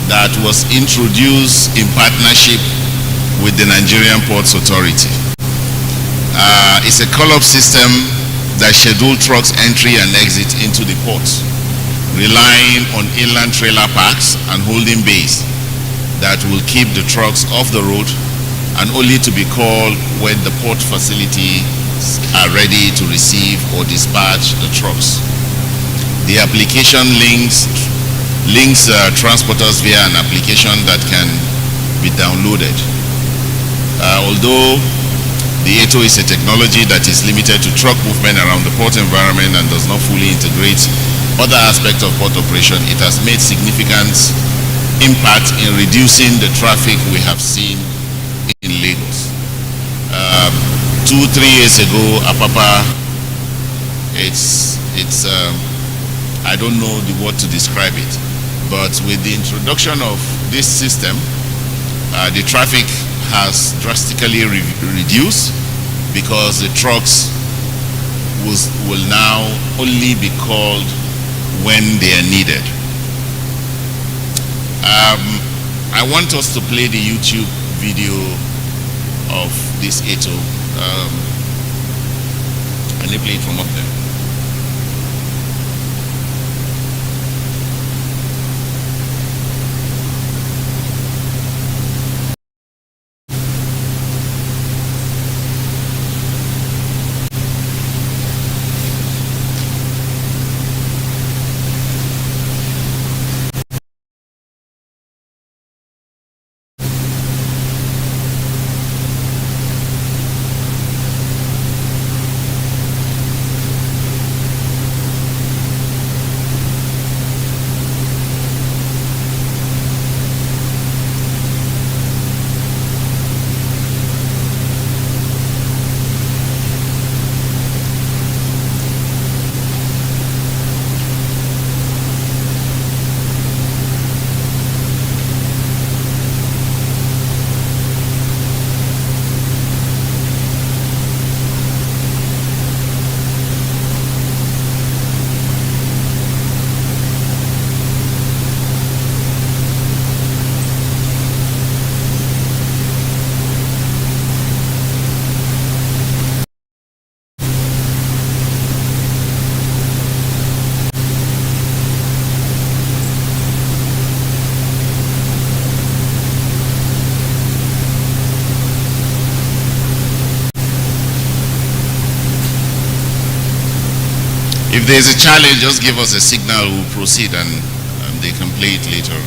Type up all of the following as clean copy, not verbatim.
that was introduced in partnership with the Nigerian Ports Authority. It's a call-up system that schedules trucks entry and exit into the ports, relying on inland trailer parks and holding bays that will keep the trucks off the road and only to be called when the port facilities are ready to receive or dispatch the trucks. The application links transporters via an application that can be downloaded. Although the ATO is a technology that is limited to truck movement around the port environment and does not fully integrate other aspects of port operation, it has made significant impact in reducing the traffic we have seen in Lagos. 2-3 years ago, Apapa, I don't know the word to describe it, but with the introduction of this system, the traffic has drastically reduced because the trucks will now only be called when they are needed. I want us to play the YouTube video of this ATO. Can they play it from up there? If there's a challenge, just give us a signal, we'll proceed and they can play it later.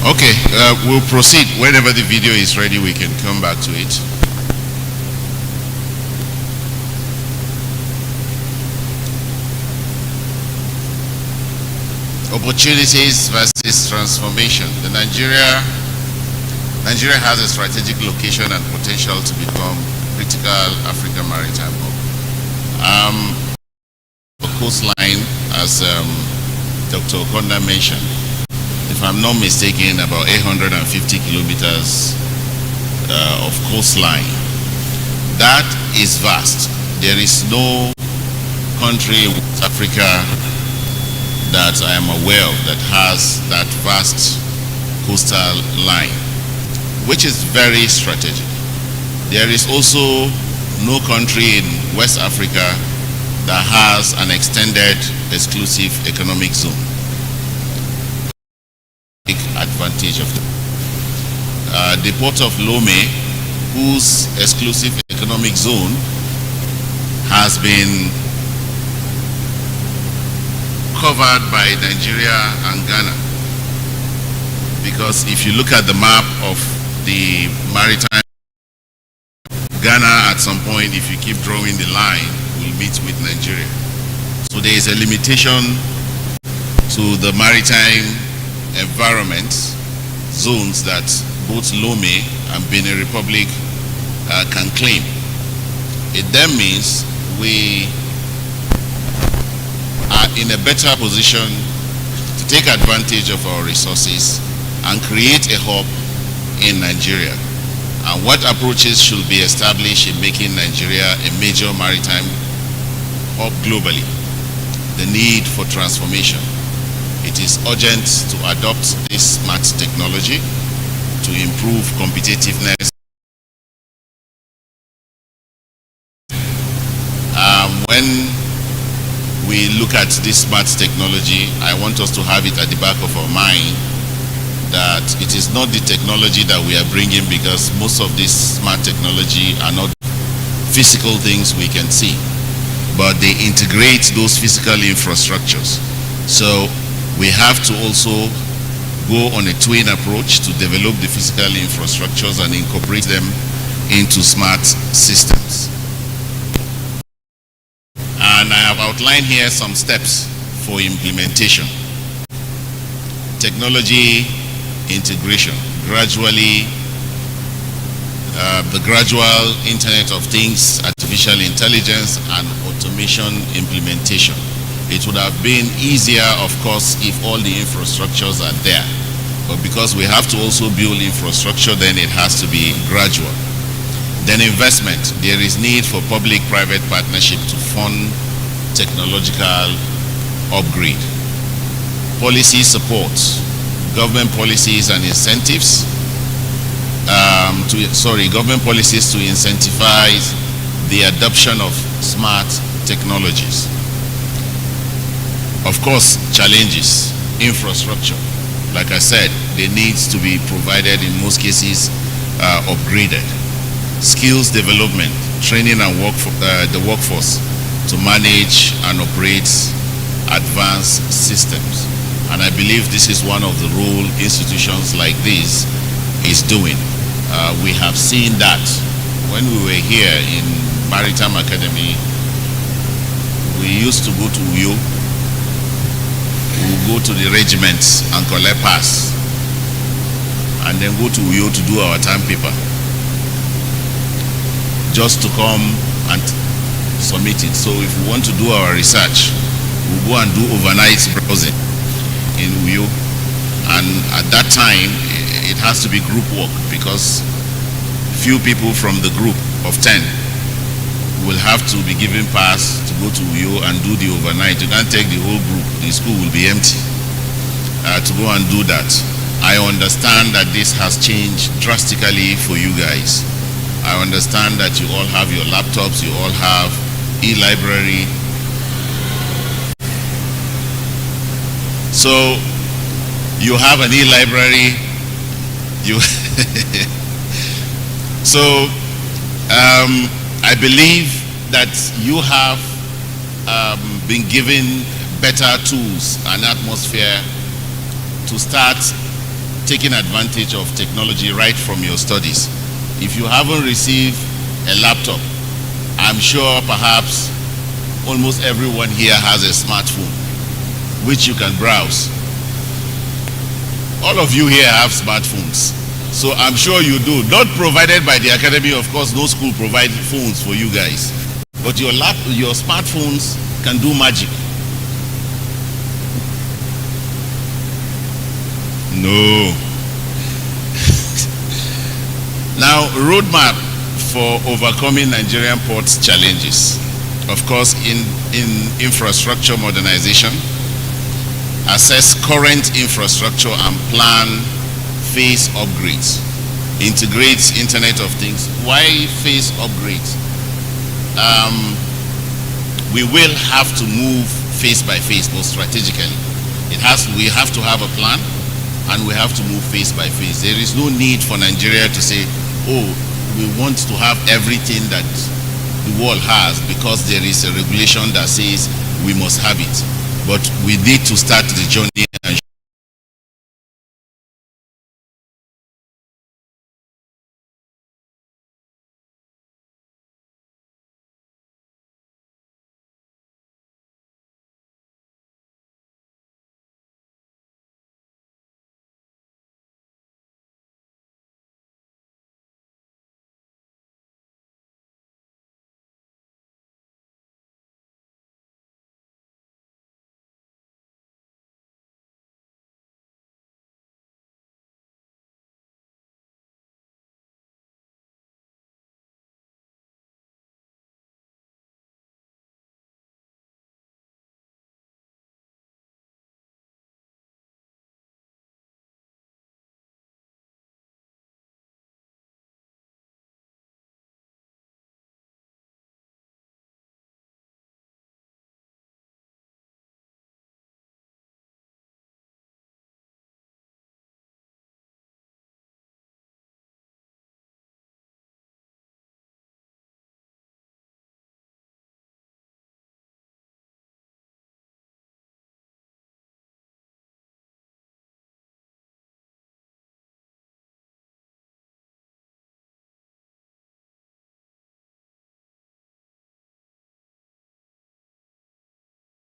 Okay, we'll proceed. Whenever the video is ready, we can come back to it. Opportunities versus transformation. Nigeria has a strategic location and potential to become critical African maritime hub. The coastline, as Dr. Okonda mentioned, if I'm not mistaken, about 850 kilometers of coastline. That is vast. There is no country in West Africa that I am aware of that has that vast coastal line, which is very strategic. There is also no country in West Africa that has an extended exclusive economic zone. Take advantage of that. The port of Lome, whose exclusive economic zone has been covered by Nigeria and Ghana, because if you look at the map of the maritime, Ghana at some point, if you keep drawing the line, will meet with Nigeria. So there is a limitation to the maritime environment zones that both Lome and Benin Republic can claim. It then means we are in a better position to take advantage of our resources and create a hub in Nigeria. And what approaches should be established in making Nigeria a major maritime hub globally? The need for transformation. It is urgent to adopt this smart technology to improve competitiveness. When we look at this smart technology, I want us to have it at the back of our mind that it is not the technology that we are bringing, because most of this smart technology are not physical things we can see, but they integrate those physical infrastructures. So we have to also go on a twin approach to develop the physical infrastructures and incorporate them into smart systems. And I have outlined here some steps for implementation. Technology integration, gradually, the gradual Internet of Things, artificial intelligence, and automation implementation. It would have been easier, of course, if all the infrastructures are there. But because we have to also build infrastructure, then it has to be gradual. Then investment. There is need for public-private partnership to fund technological upgrade. Policy support. Government policies and incentives government policies to incentivize the adoption of smart technologies. Of course, challenges, infrastructure. Like I said, they need to be provided, in most cases, upgraded. Skills development, training and the workforce to manage and operate advanced systems. And I believe this is one of the role institutions like this is doing. We have seen that when we were here in Maritime Academy. We used to go to Uyo. We would go to the regiments and collect pass, and then go to Uyo to do our time paper, just to come and submit it. So if we want to do our research, we'll go and do overnight browsing in Uyo, and at that time it has to be group work, because few people from the group of 10 will have to be given pass to go to Uyo and do the overnight. You can't take the whole group, the school will be empty to go and do that. I understand that this has changed drastically for you guys. I understand that you all have your laptops, you all have e-library. So you have an e-library, so I believe that you have been given better tools and atmosphere to start taking advantage of technology right from your studies. If you haven't received a laptop, I'm sure perhaps almost everyone here has a smartphone which you can browse. All of you here have smartphones, so I'm sure you do. Not provided by the academy, of course. No school provides phones for you guys, but your smartphones can do magic. No. Now, roadmap for overcoming Nigerian ports challenges. Of course, in infrastructure modernization, assess current infrastructure and plan phase upgrades, integrates Internet of Things. Why phase upgrades? We will have to move phase by phase, but strategically. We have to have a plan, and we have to move phase by phase. There is no need for Nigeria to say, oh, we want to have everything that the world has because there is a regulation that says we must have it. But we need to start the journey and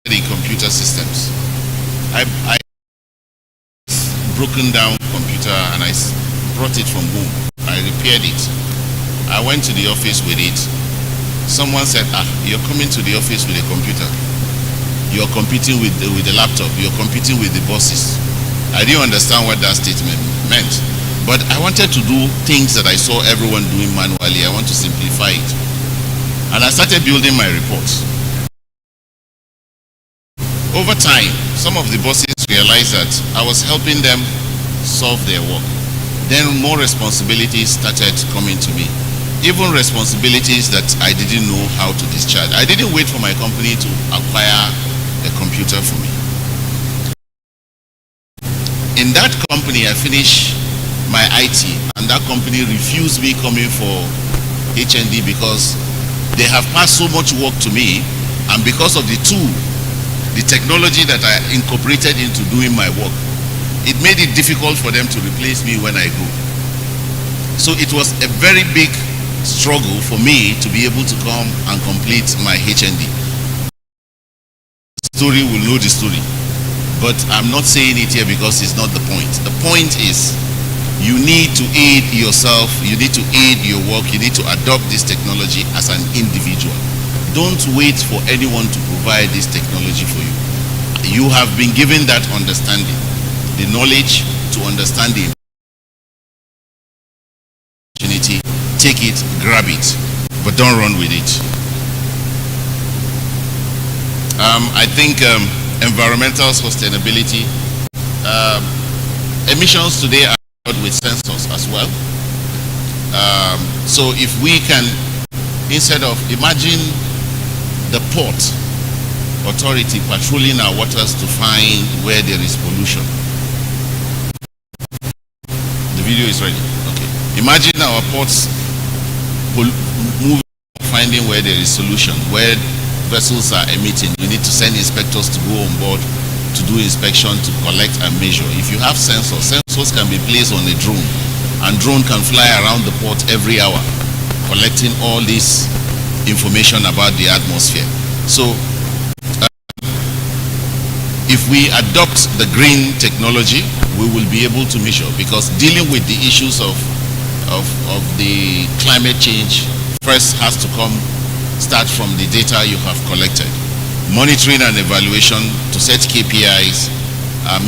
in computer systems. I broken down computer and I brought it from home. I repaired it. I went to the office with it. Someone said, you're coming to the office with a computer. You're competing with the laptop. You're competing with the bosses. I didn't understand what that statement meant. But I wanted to do things that I saw everyone doing manually. I want to simplify it. And I started building my reports. Over time, some of the bosses realized that I was helping them solve their work. Then more responsibilities started coming to me. Even responsibilities that I didn't know how to discharge. I didn't wait for my company to acquire a computer for me. In that company, I finished my IT, and that company refused me coming for HND because they have passed so much work to me, and because of the technology that I incorporated into doing my work, it made it difficult for them to replace me when I go. So it was a very big struggle for me to be able to come and complete my HND. Story will know the story, but I'm not saying it here because it's not the point. The point is you need to aid yourself, you need to aid your work, you need to adopt this technology as an individual. Don't wait for anyone to provide this technology for you. You have been given that understanding, the knowledge to understand the opportunity. Take it, grab it, but don't run with it. I think environmental sustainability, emissions today are with sensors as well. So if we can, instead of, imagine the port authority patrolling our waters to find where there is pollution. The video is ready. Okay. Imagine our ports moving, finding where there is pollution, where vessels are emitting. You need to send inspectors to go on board to do inspection, to collect and measure. If you have sensors can be placed on a drone, and drone can fly around the port every hour, collecting all this information about the atmosphere. So if we adopt the green technology, we will be able to measure, because dealing with the issues of the climate change first has to start from the data you have collected. Monitoring and evaluation to set KPIs,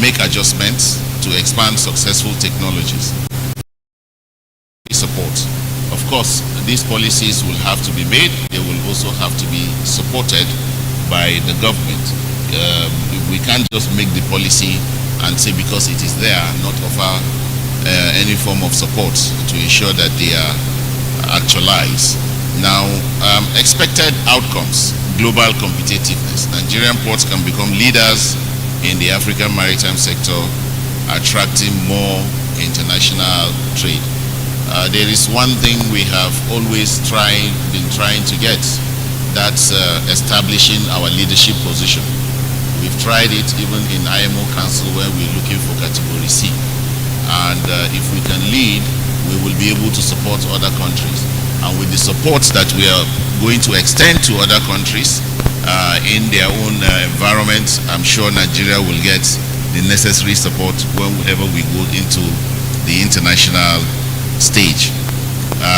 make adjustments to expand successful technologies. Support. Of course, these policies will have to be made. They will also have to be supported by the government. we can't just make the policy and say because it is there, not offer any form of support to ensure that they are actualized. Now, expected outcomes, global competitiveness. Nigerian ports can become leaders in the African maritime sector, attracting more international trade. There is one thing we have always been trying to get, that's establishing our leadership position. We've tried it even in IMO Council where we're looking for category C. And if we can lead, we will be able to support other countries. And with the support that we are going to extend to other countries in their own environment, I'm sure Nigeria will get the necessary support whenever we go into the international stage.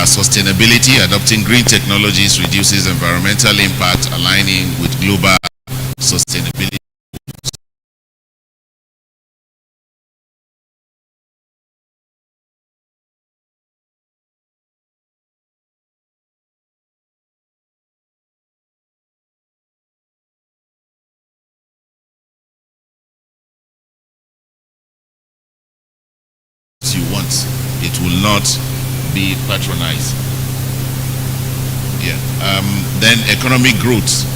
Sustainability, adopting green technologies reduces environmental impact, aligning with global sustainability. You want, it will not be patronized. Yeah. Then economic growth,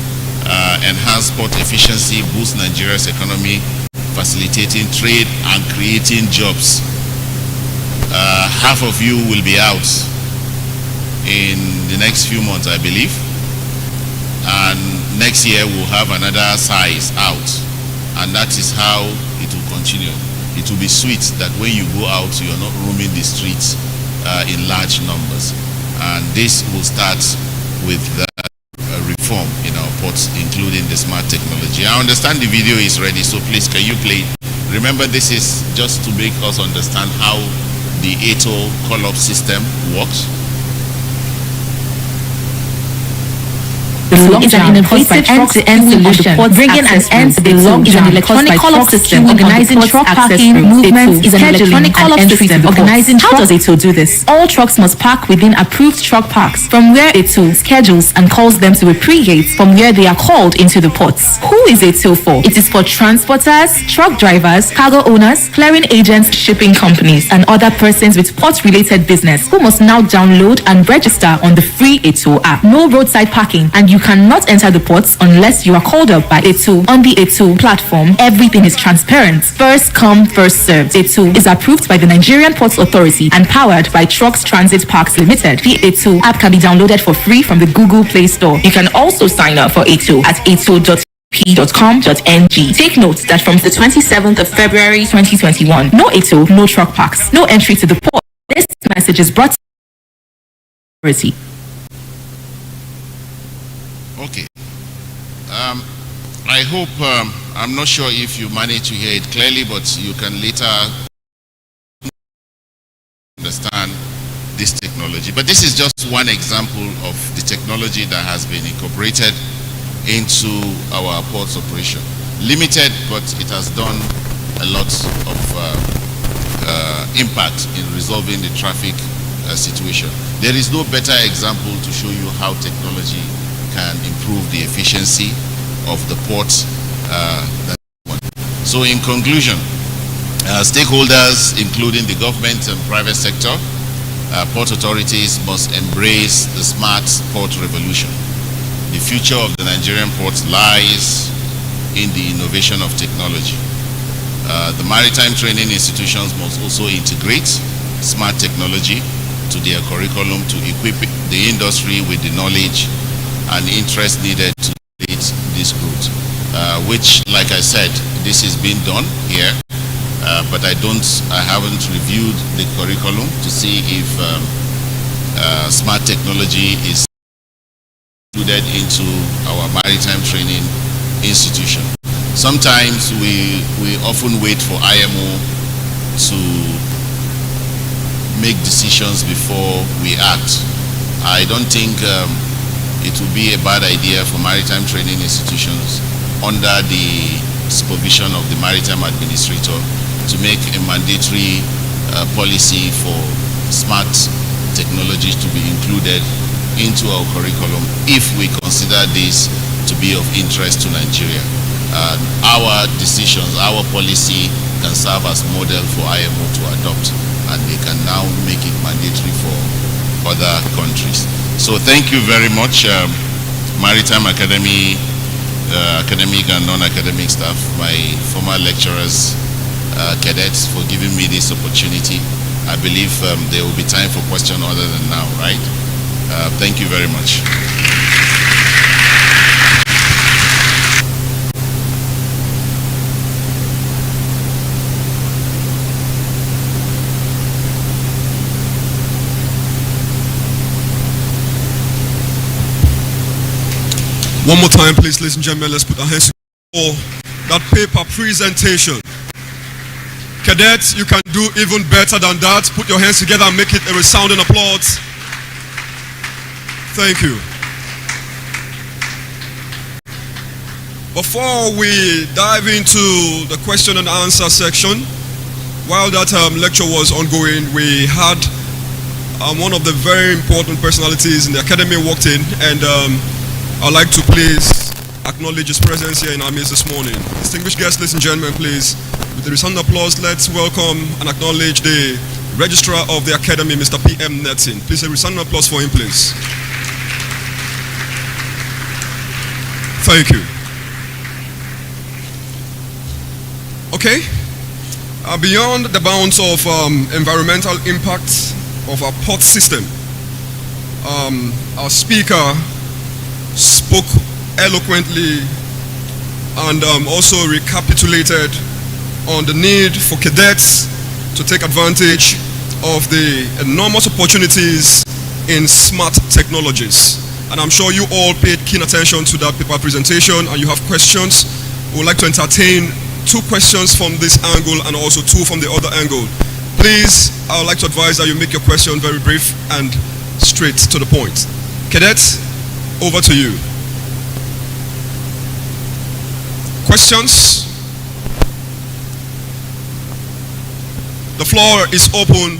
enhance port efficiency, boost Nigeria's economy, facilitating trade and creating jobs. Half of you will be out in the next few months, I believe, and next year we'll have another size out, and that is how it will continue. It will be sweet that when you go out, you are not roaming the streets in large numbers. And this will start with the reform in our ports, including the smart technology. I understand the video is ready, so please, can you play it? Remember, this is just to make us understand how the ATO call-up system works. Is an innovative end-to-end solution, bringing an end to the logjam. Is an electronic call-up system organizing truck parking, movement. Is an electronic call-up system organizing. How does ATO do this? All trucks must park within approved truck parks, from where ATO schedules and calls them to a pre-gate, from where they are called into the ports. Who is ATO for? It is for transporters, truck drivers, cargo owners, clearing agents, shipping companies, and other persons with port-related business who must now download and register on the free ATO app. No roadside parking, and you cannot enter the ports unless you are called up by ATO. On the ATO platform, everything is transparent. First come, first served. ATO is approved by the Nigerian Ports Authority and powered by Trucks Transit Parks Limited. The ATO app can be downloaded for free from the Google Play Store. You can also sign up for ATO at ato.p.com.ng. Take note that from the 27th of February 2021, no ATO, no truck parks, no entry to the port. This message is brought to the authority. Okay. I hope, I'm not sure if you managed to hear it clearly, but you can later understand this technology. But this is just one example of the technology that has been incorporated into our ports operation. Limited, but it has done a lot of impact in resolving the traffic situation. There is no better example to show you how technology can improve the efficiency of the port. So in conclusion, stakeholders, including the government and private sector, port authorities must embrace the smart port revolution. The future of the Nigerian ports lies in the innovation of technology. The maritime training institutions must also integrate smart technology to their curriculum to equip the industry with the knowledge and interest needed to lead this growth, which, like I said, this is being done here, but I haven't reviewed the curriculum to see if smart technology is included into our maritime training institution. Sometimes we often wait for IMO to make decisions before we act. I don't think it would be a bad idea for maritime training institutions under the supervision of the maritime administrator to make a mandatory policy for smart technologies to be included into our curriculum if we consider this to be of interest to Nigeria. our decisions, our policy can serve as model for IMO to adopt, and they can now make it mandatory for other countries. So thank you very much, Maritime Academy, academic and non-academic staff, my former lecturers, cadets, for giving me this opportunity. I believe there will be time for question other than now, right? Thank you very much. One more time, please, ladies and gentlemen, let's put our hands together for that paper presentation. Cadets, you can do even better than that. Put your hands together and make it a resounding applause. Thank you. Before we dive into the question and answer section, while that lecture was ongoing, we had one of the very important personalities in the academy walked in, and I'd like to please acknowledge his presence here in our midst this morning. Distinguished guests, ladies and gentlemen, please, with a resounding applause, let's welcome and acknowledge the Registrar of the Academy, Mr. P.M. Netson. Please, a resounding applause for him, please. Thank you. Okay. Beyond the bounds of environmental impact of our port system, our speaker spoke eloquently and also recapitulated on the need for cadets to take advantage of the enormous opportunities in smart technologies. And I'm sure you all paid keen attention to that paper presentation and you have questions. We would like to entertain 2 questions from this angle and also 2 from the other angle. Please, I would like to advise that you make your question very brief and straight to the point. Cadets, over to you. Questions? The floor is open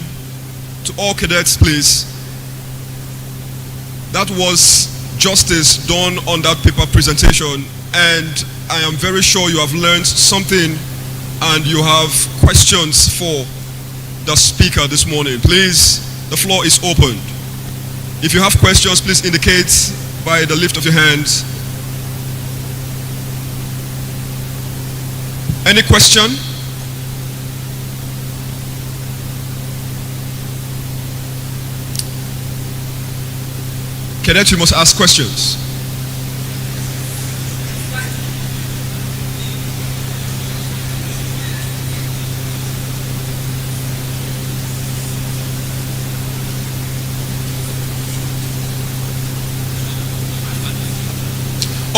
to all cadets, please. That was justice done on that paper presentation, and I am very sure you have learned something and you have questions for the speaker this morning. Please, the floor is open. If you have questions, please indicate by the lift of your hands. Any question? Cadet, you must ask questions.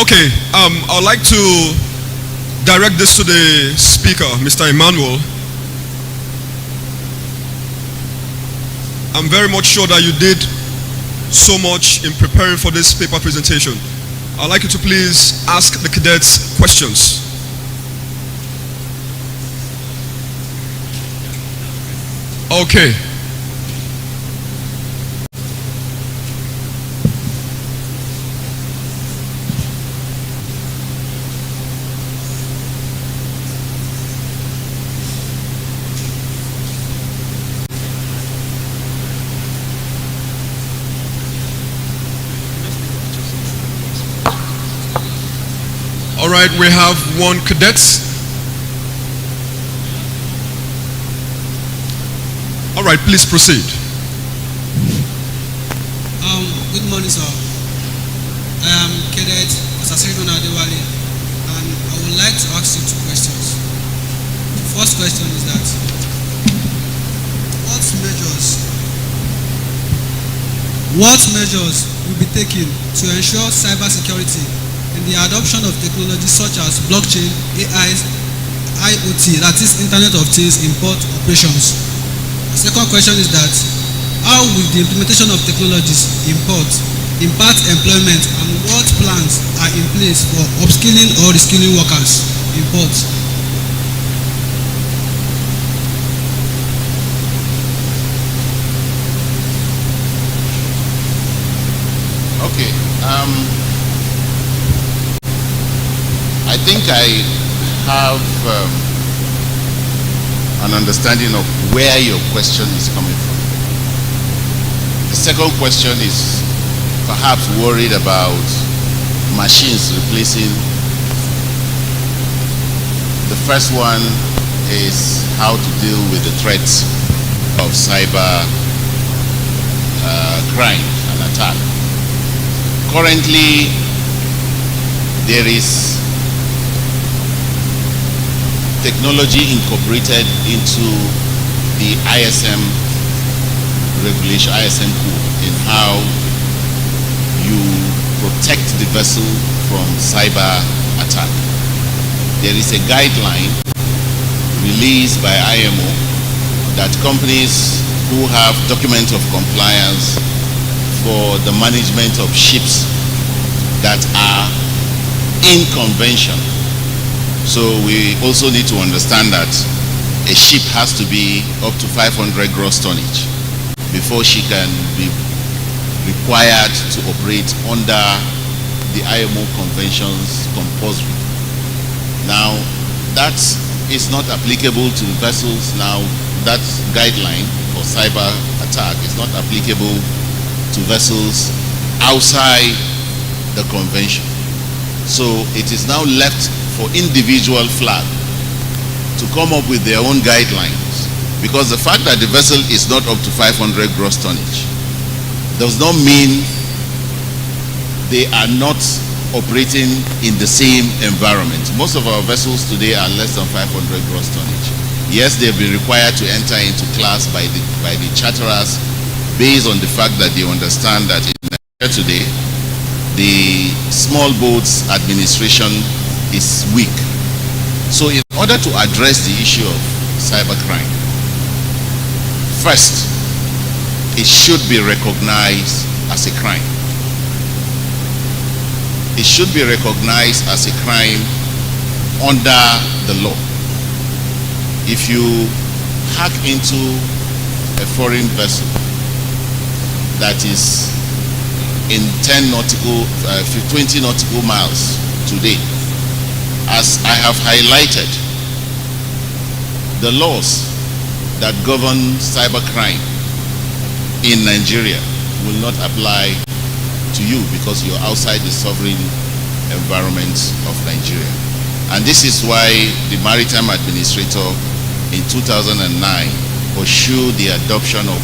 Okay, I'd like to direct this to the speaker, Mr. Emmanuel. I'm very much sure that you did so much in preparing for this paper presentation. I'd like you to please ask the cadets questions. Okay. All right, we have one cadet. All right, please proceed. Good morning, sir. I am Cadet Asasiridun Adewale, and I would like to ask you 2 questions. The first question is that what measures will be taken to ensure cyber security in the adoption of technologies such as blockchain, AI, IoT, that is Internet of Things in port operations? The second question is that how will the implementation of technologies in port impact employment, and what plans are in place for upskilling or reskilling workers in ports? Okay. I think I have an understanding of where your question is coming from. The second question is perhaps worried about machines replacing. The first one is how to deal with the threats of cyber crime and attack. Currently, there is technology incorporated into the ISM regulation, ISM code, in how you protect the vessel from cyber attack. There is a guideline released by IMO that companies who have document of compliance for the management of ships that are in convention. So we also need to understand that a ship has to be up to 500 gross tonnage before she can be required to operate under the IMO conventions compulsory. Now, that is not applicable to vessels. Now, that guideline for cyber attack is not applicable to vessels outside the convention. So it is now left for individual flag to come up with their own guidelines, because the fact that the vessel is not up to 500 gross tonnage does not mean they are not operating in the same environment. Most of our vessels today are less than 500 gross tonnage. Yes, they've been required to enter into class by the charterers based on the fact that they understand that in Nigeria today, the small boats administration is weak. So in order to address the issue of cybercrime, first, it should be recognized as a crime. It should be recognized as a crime under the law. If you hack into a foreign vessel that is in 20 nautical miles today, as I have highlighted, the laws that govern cybercrime in Nigeria will not apply to you because you're outside the sovereign environment of Nigeria. And this is why the Maritime Administrator in 2009 pursued the adoption of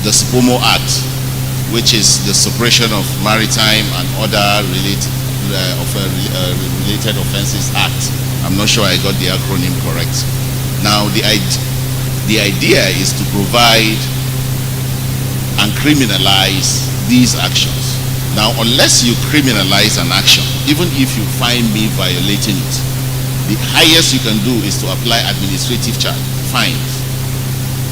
the SPOMO Act, which is the Suppression of Maritime and Other Related Offences Act. I'm not sure I got the acronym correct. Now, the idea is to provide and criminalize these actions. Now, unless you criminalize an action, even if you find me violating it, the highest you can do is to apply administrative fines.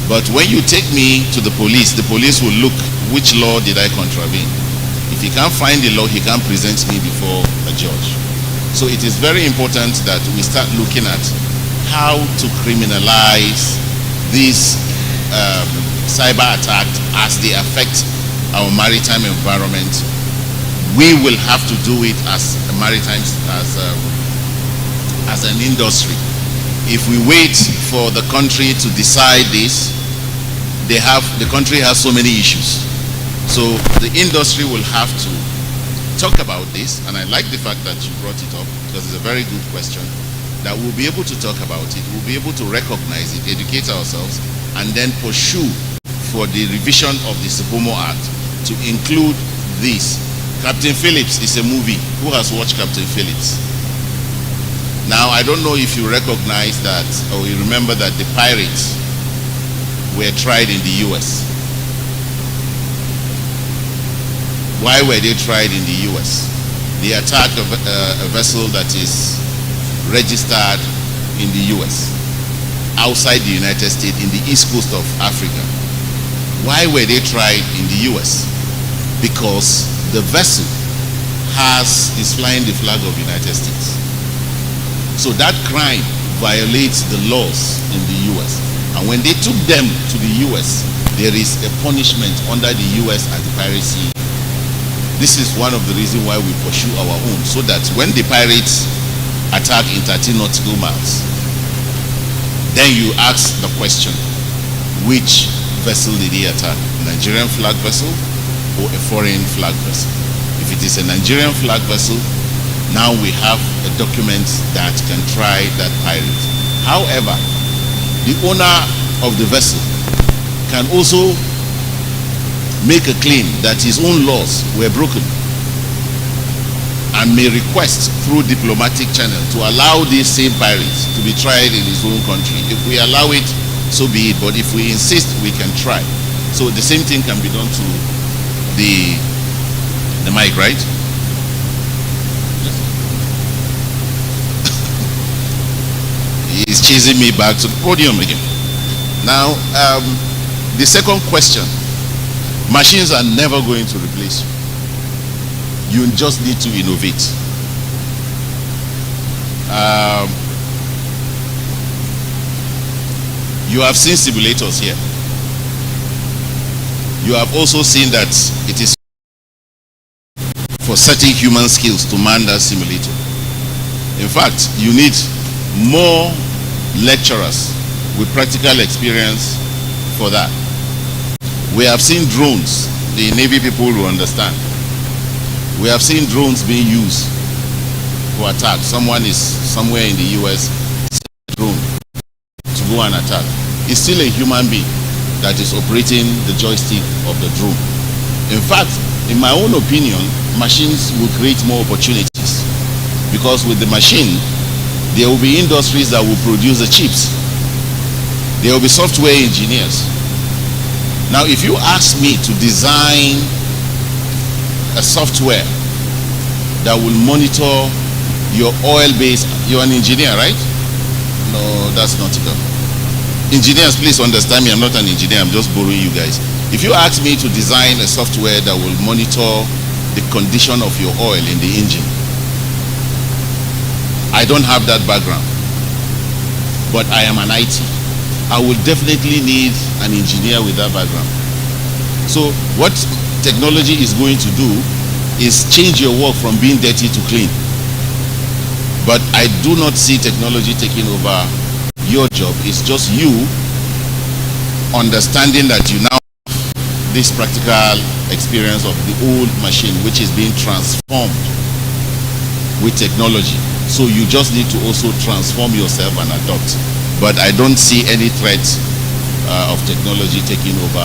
But when you take me to the police will look, which law did I contravene? If he can't find the law, he can't present me before a judge. So it is very important that we start looking at how to criminalize these cyber attacks as they affect our maritime environment. We will have to do it as a maritime, as an industry. If we wait for the country to decide this, the country has so many issues. So the industry will have to talk about this, and I like the fact that you brought it up because it's a very good question, that we'll be able to talk about it, we'll be able to recognize it, educate ourselves, and then pursue for the revision of the SPOMO Act to include this. Captain Phillips is a movie. Who has watched Captain Phillips? Now, I don't know if you recognize that or you remember that the pirates were tried in the US. Why were they tried in the US? They attacked a vessel that is registered in the US, outside the United States, in the east coast of Africa. Why were they tried in the US? Because the vessel is flying the flag of the United States. So that crime violates the laws in the US. And when they took them to the US, there is a punishment under the US Anti-Piracy This is one of the reasons why we pursue our own, so that when the pirates attack in 13 nautical miles, then you ask the question, which vessel did he attack? Nigerian flag vessel or a foreign flag vessel? If it is a Nigerian flag vessel, now we have a document that can try that pirate. However, the owner of the vessel can also make a claim that his own laws were broken and may request through diplomatic channel to allow these same pirates to be tried in his own country. If we allow it, so be it, but if we insist, we can try. So the same thing can be done to the mic, right? He's chasing me back to the podium again. Now, the second question, machines are never going to replace you. You just need to innovate. You have seen simulators here. You have also seen that it is for certain human skills to man that simulator. In fact, you need more lecturers with practical experience for that. We have seen drones. The Navy people will understand. We have seen drones being used for attack. Someone is somewhere in the US, drone to go and attack. It's still a human being that is operating the joystick of the drone. In fact, in my own opinion, machines will create more opportunities, because with the machine, there will be industries that will produce the chips. There will be software engineers. Now, if you ask me to design a software that will monitor your oil base, you're an engineer, right? No, that's not it. Engineers, please understand me, I'm not an engineer, I'm just borrowing you guys. If you ask me to design a software that will monitor the condition of your oil in the engine, I don't have that background, but I am an IT. I will definitely need an engineer with that background. So what technology is going to do is change your work from being dirty to clean. But I do not see technology taking over your job. It's just you understanding that you now have this practical experience of the old machine, which is being transformed with technology. So you just need to also transform yourself and adopt. But I don't see any threat of technology taking over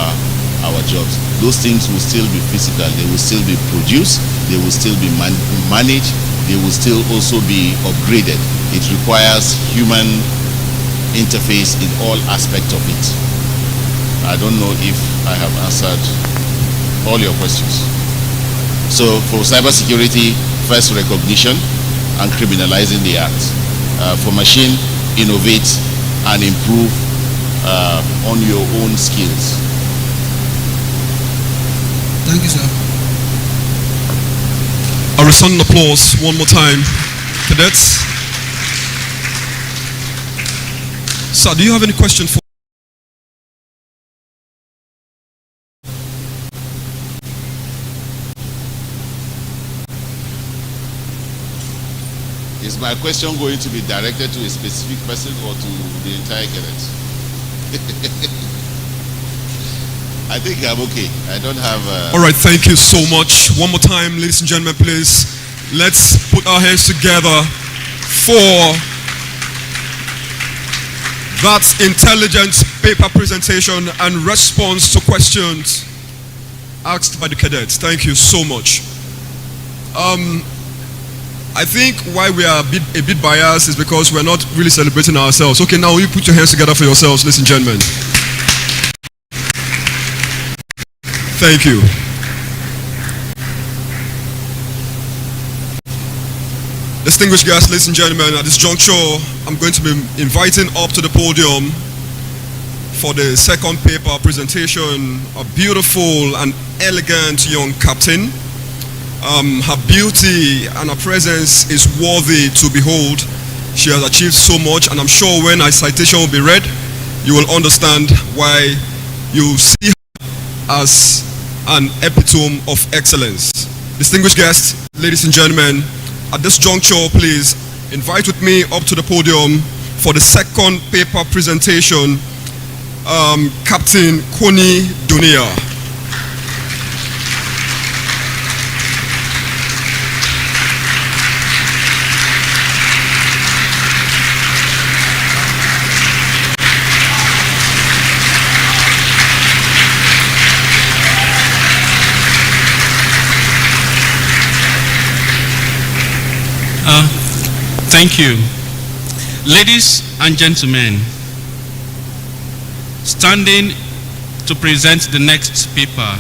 our jobs. Those things will still be physical. They will still be produced. They will still be managed. They will still also be upgraded. It requires human interface in all aspects of it. I don't know if I have answered all your questions. So for cybersecurity, first recognition and criminalizing the act. For machine, innovate and improve on your own skills. Thank you, sir. A resounding applause one more time, cadets. Sir, do you have any question for? Is my question going to be directed to a specific person or to the entire cadets? I think I'm okay. I don't have All right, thank you so much. One more time, ladies and gentlemen, please. Let's put our hands together for that intelligent paper presentation and response to questions asked by the cadets. Thank you so much. I think why we are a bit biased is because we're not really celebrating ourselves. Okay, now you put your hands together for yourselves, ladies and gentlemen. Thank you. Distinguished guests, ladies and gentlemen, at this juncture, I'm going to be inviting up to the podium for the second paper presentation a beautiful and elegant young captain. Her beauty and her presence is worthy to behold. She has achieved so much, and I'm sure when her citation will be read, you will understand why you see her as an epitome of excellence. distinguished guests, ladies and gentlemen, at this juncture, please invite with me up to the podium for the second paper presentation, Captain Koni Dunia. Thank you. Ladies and gentlemen, standing to present the next paper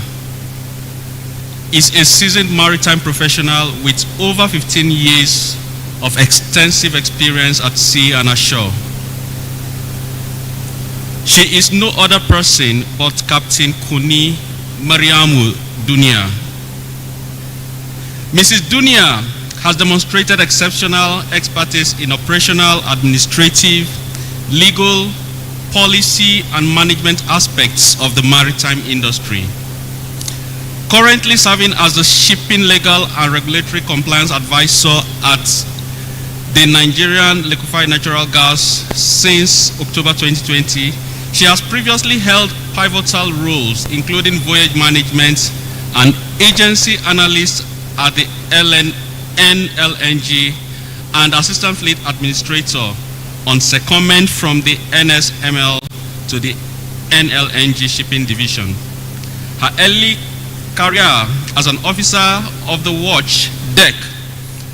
is a seasoned maritime professional with over 15 years of extensive experience at sea and ashore. She is no other person but Captain Koni Mariamu Dunia. Mrs. Dunia has demonstrated exceptional expertise in operational, administrative, legal, policy, and management aspects of the maritime industry. Currently serving as the Shipping Legal and Regulatory Compliance Advisor at the Nigerian Liquefied Natural Gas since October 2020, she has previously held pivotal roles including voyage management and agency analyst at the NLNG and Assistant Fleet Administrator on secondment from the NSML to the NLNG Shipping Division. Her early career as an officer of the watch deck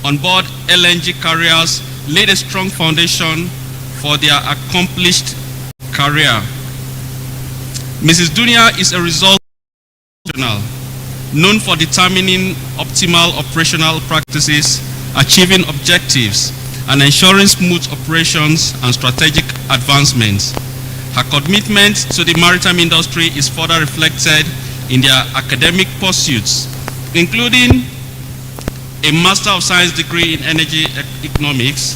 on board LNG carriers laid a strong foundation for their accomplished career. Mrs. Dunia is a result professional known for determining optimal operational practices, achieving objectives, and ensuring smooth operations and strategic advancements. Her commitment to the maritime industry is further reflected in their academic pursuits, including a Master of Science degree in Energy Economics,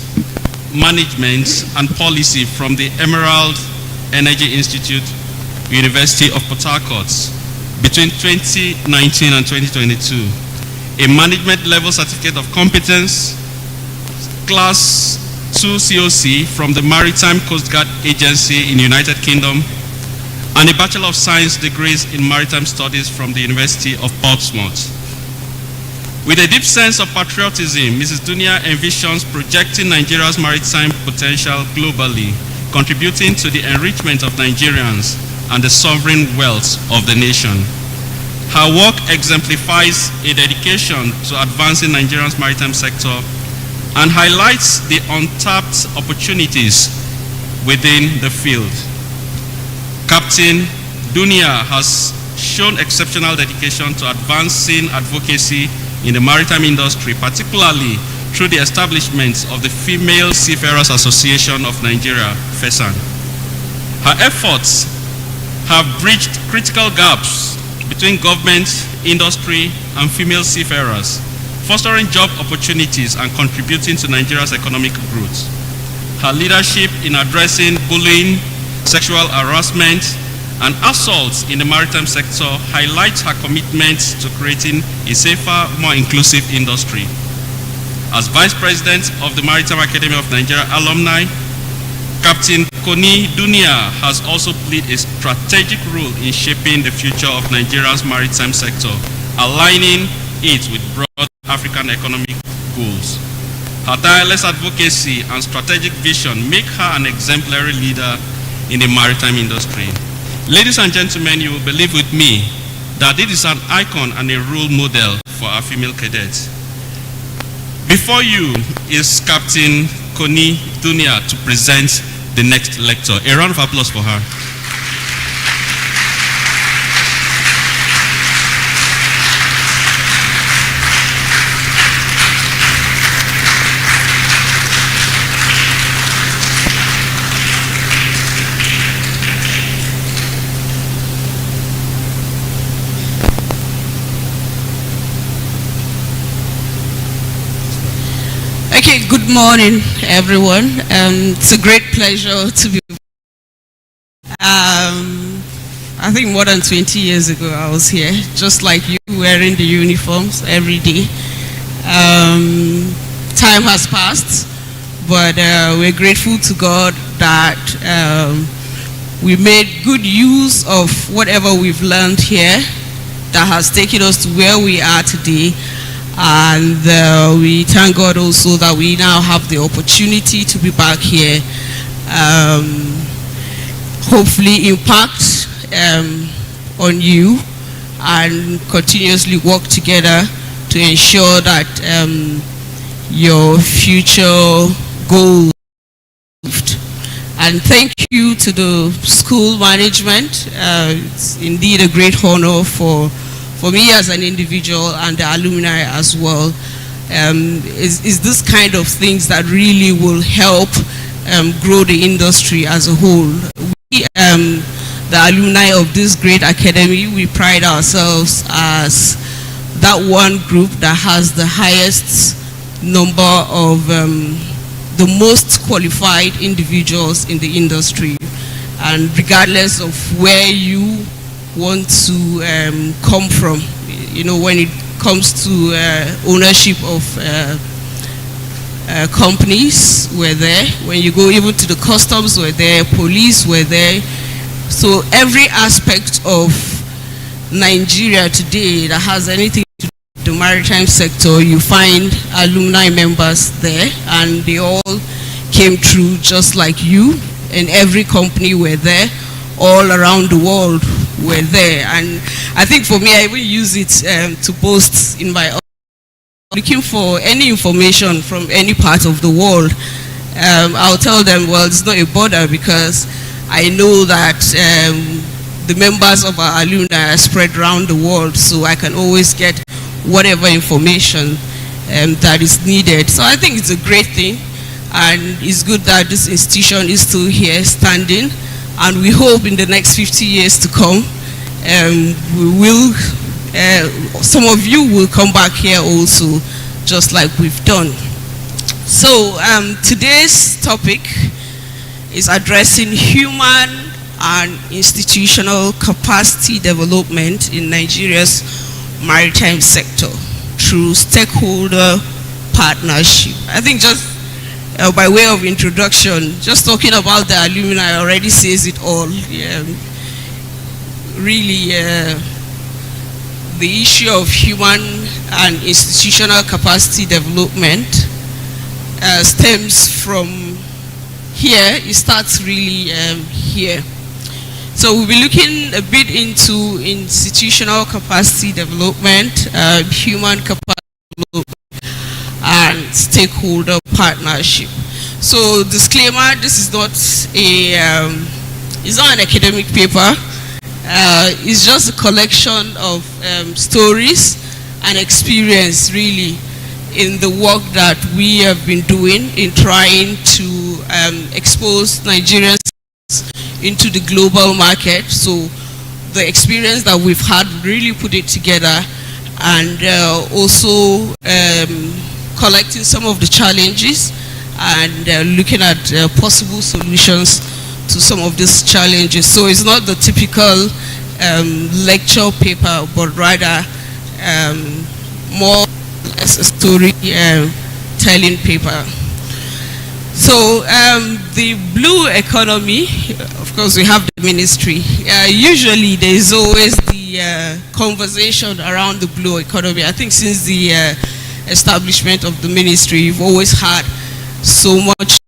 Management, and Policy from the Emerald Energy Institute, University of Port Harcourt, between 2019 and 2022, a management level certificate of competence, class 2 COC from the Maritime Coast Guard Agency in the United Kingdom, and a Bachelor of Science degrees in Maritime Studies from the University of Portsmouth. With a deep sense of patriotism, Mrs. Dunia envisions projecting Nigeria's maritime potential globally, contributing to the enrichment of Nigerians and the sovereign wealth of the nation. Her work exemplifies a dedication to advancing Nigeria's maritime sector and highlights the untapped opportunities within the field. Captain Dunia has shown exceptional dedication to advancing advocacy in the maritime industry, particularly through the establishment of the Female Seafarers Association of Nigeria, FESAN. Her efforts have bridged critical gaps between government, industry, and female seafarers, fostering job opportunities and contributing to Nigeria's economic growth. Her leadership in addressing bullying, sexual harassment, and assaults in the maritime sector highlights her commitment to creating a safer, more inclusive industry. As Vice President of the Maritime Academy of Nigeria Alumni, Captain Koni Dunia has also played a strategic role in shaping the future of Nigeria's maritime sector, aligning it with broad African economic goals. Her tireless advocacy and strategic vision make her an exemplary leader in the maritime industry. Ladies and gentlemen, you will believe with me that it is an icon and a role model for our female cadets. Before you is Captain Koni Dunia to present the next lecture. A round of applause for her. Okay, good morning, everyone. It's a great pleasure to be. I think more than 20 years ago I was here, just like you, wearing the uniforms every day. Time has passed, but we're grateful to God that we made good use of whatever we've learned here that has taken us to where we are today. And we thank God also that we now have the opportunity to be back here, hopefully impact on you and continuously work together to ensure that your future goals. And thank you to the school management. It's indeed a great honor for me as an individual and the alumni as well. Is this kind of things that really will help grow the industry as a whole. We, the alumni of this great academy, we pride ourselves as that one group that has the highest number of the most qualified individuals in the industry. And regardless of where you want to come from, you know, when it comes to ownership of companies, we're there. When you go even to the customs, we're there. Police, we're there. So every aspect of Nigeria today that has anything to do with the maritime sector, you find alumni members there, and they all came through just like you. In every company we're there, all around the world we're there. And I think for me, I even use it to boast in my looking for any information from any part of the world. I'll tell them, well, it's not a bother, because I know that the members of our alumni are spread around the world, so I can always get whatever information that is needed. So I think it's a great thing, and it's good that this institution is still here standing, and we hope in the next 50 years to come, we will, some of you will come back here also, just like we've done. So today's topic is addressing human and institutional capacity development in Nigeria's maritime sector through stakeholder partnership. I think just by way of introduction, just talking about the alumni already says it all. Really, the issue of human and institutional capacity development stems from here. It starts really here. So we'll be looking a bit into institutional capacity development, human capacity development, and stakeholder partnership. So disclaimer, this is not it's not an academic paper. It's just a collection of stories and experience really in the work that we have been doing in trying to expose Nigerians into the global market. So the experience that we've had, really put it together, and also collecting some of the challenges and looking at possible solutions to some of these challenges. So it's not the typical lecture paper, but rather more or less a story telling paper. So the blue economy, of course we have the ministry. Usually there is always the conversation around the blue economy. I think since the establishment of the ministry, you've always had so much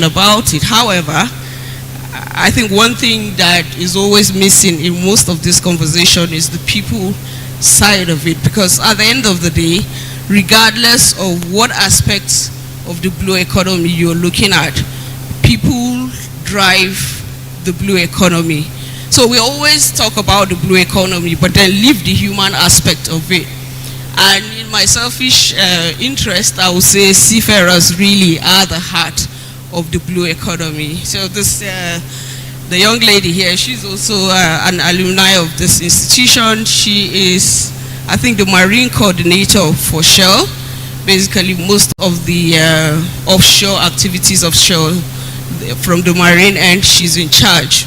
about it. However, I think one thing that is always missing in most of this conversation is the people side of it, because at the end of the day, regardless of what aspects of the blue economy you're looking at, people drive the blue economy. So we always talk about the blue economy, but then leave the human aspect of it. And in my selfish interest, I would say seafarers really are the heart of the blue economy. So this, the young lady here, she's also an alumni of this institution. She is, I think, the marine coordinator for Shell. Basically, most of the offshore activities of Shell, from the marine end, she's in charge.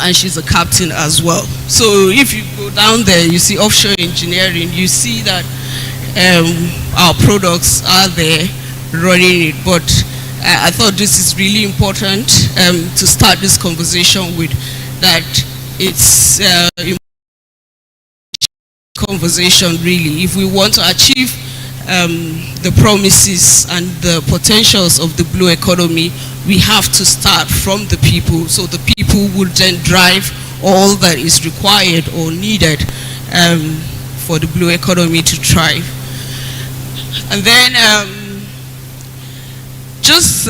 and she's a captain as well. So if you go down there, you see offshore engineering, you see that our products are there running it. But I thought this is really important to start this conversation with, that it's conversation really. If we want to achieve the promises and the potentials of the blue economy, we have to start from the people. So the people would then drive all that is required or needed for the blue economy to thrive. And then just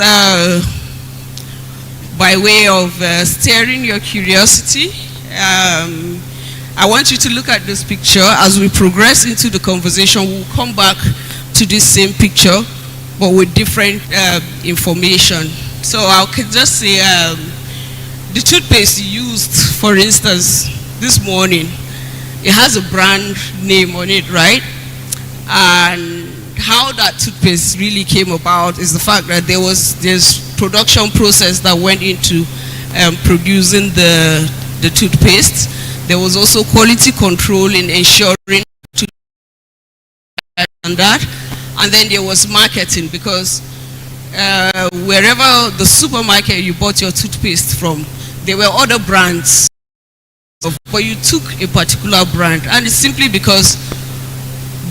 by way of stirring your curiosity, I want you to look at this picture. As we progress into the conversation, we'll come back to this same picture, but with different information. So I can just say the toothpaste used, for instance, this morning, it has a brand name on it, right? And how that toothpaste really came about is the fact that there's production process that went into producing the toothpaste. There was also quality control in ensuring and that, and then there was marketing, because wherever the supermarket you bought your toothpaste from, there were other brands, but you took a particular brand, and it's simply because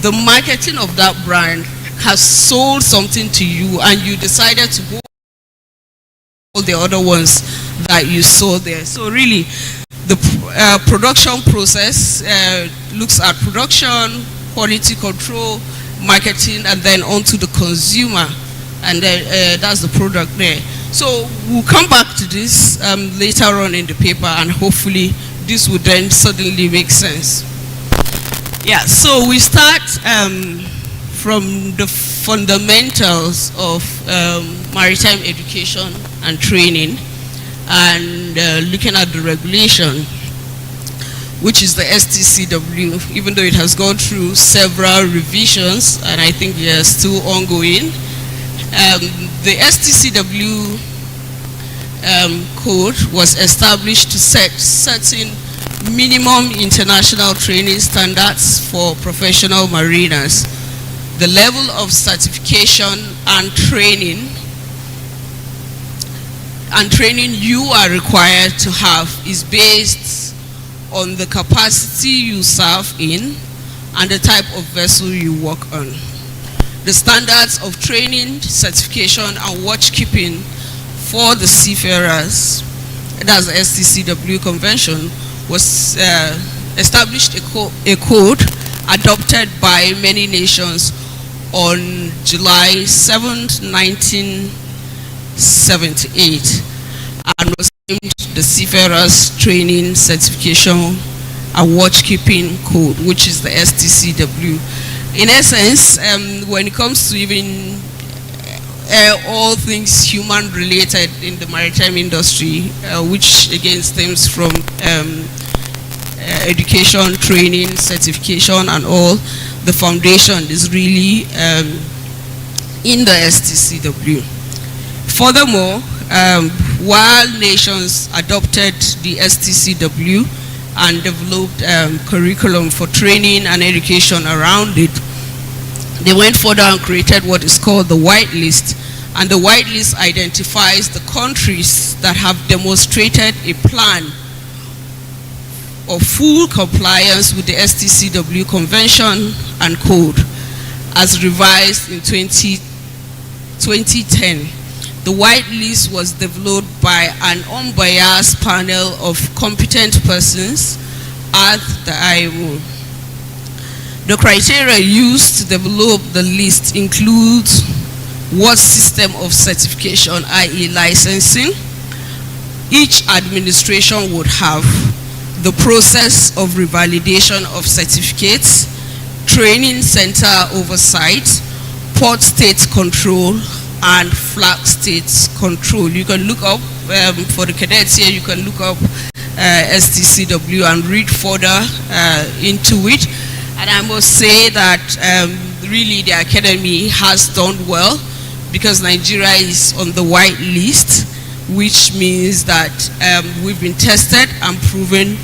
the marketing of that brand has sold something to you, and you decided to go all the other ones that you saw there. So really, the production process looks at production, quality control, marketing, and then onto the consumer, and then that's the product there. So we'll come back to this later on in the paper, and hopefully this would then suddenly make sense. Yeah, so we start from the fundamentals of maritime education and training, and looking at the regulation, which is the STCW, even though it has gone through several revisions, and I think they are still ongoing. The STCW code was established to set certain minimum international training standards for professional mariners. The level of certification and training you are required to have is based on the capacity you serve in and the type of vessel you work on. The standards of training, certification, and watchkeeping for the seafarers, that's the STCW convention, was established a code adopted by many nations on July 7th, 1978, and was named the Seafarers Training, Certification and Watchkeeping Code, which is the STCW. In essence, when it comes to even all things human related in the maritime industry, which again stems from education, training, certification, and all, the foundation is really in the STCW. Furthermore, while nations adopted the STCW and developed curriculum for training and education around it, they went further and created what is called the White List. And the White List identifies the countries that have demonstrated a plan of full compliance with the STCW Convention and Code, as revised in 2010. The White List was developed by an unbiased panel of competent persons at the IMO. The criteria used to develop the list includes what system of certification, i.e. licensing, each administration would have, the process of revalidation of certificates, training center oversight, port state control, and flag state control. You can look up, for the cadets here, you can look up STCW and read further into it. And I must say that really the Academy has done well, because Nigeria is on the White List, which means that we've been tested and proven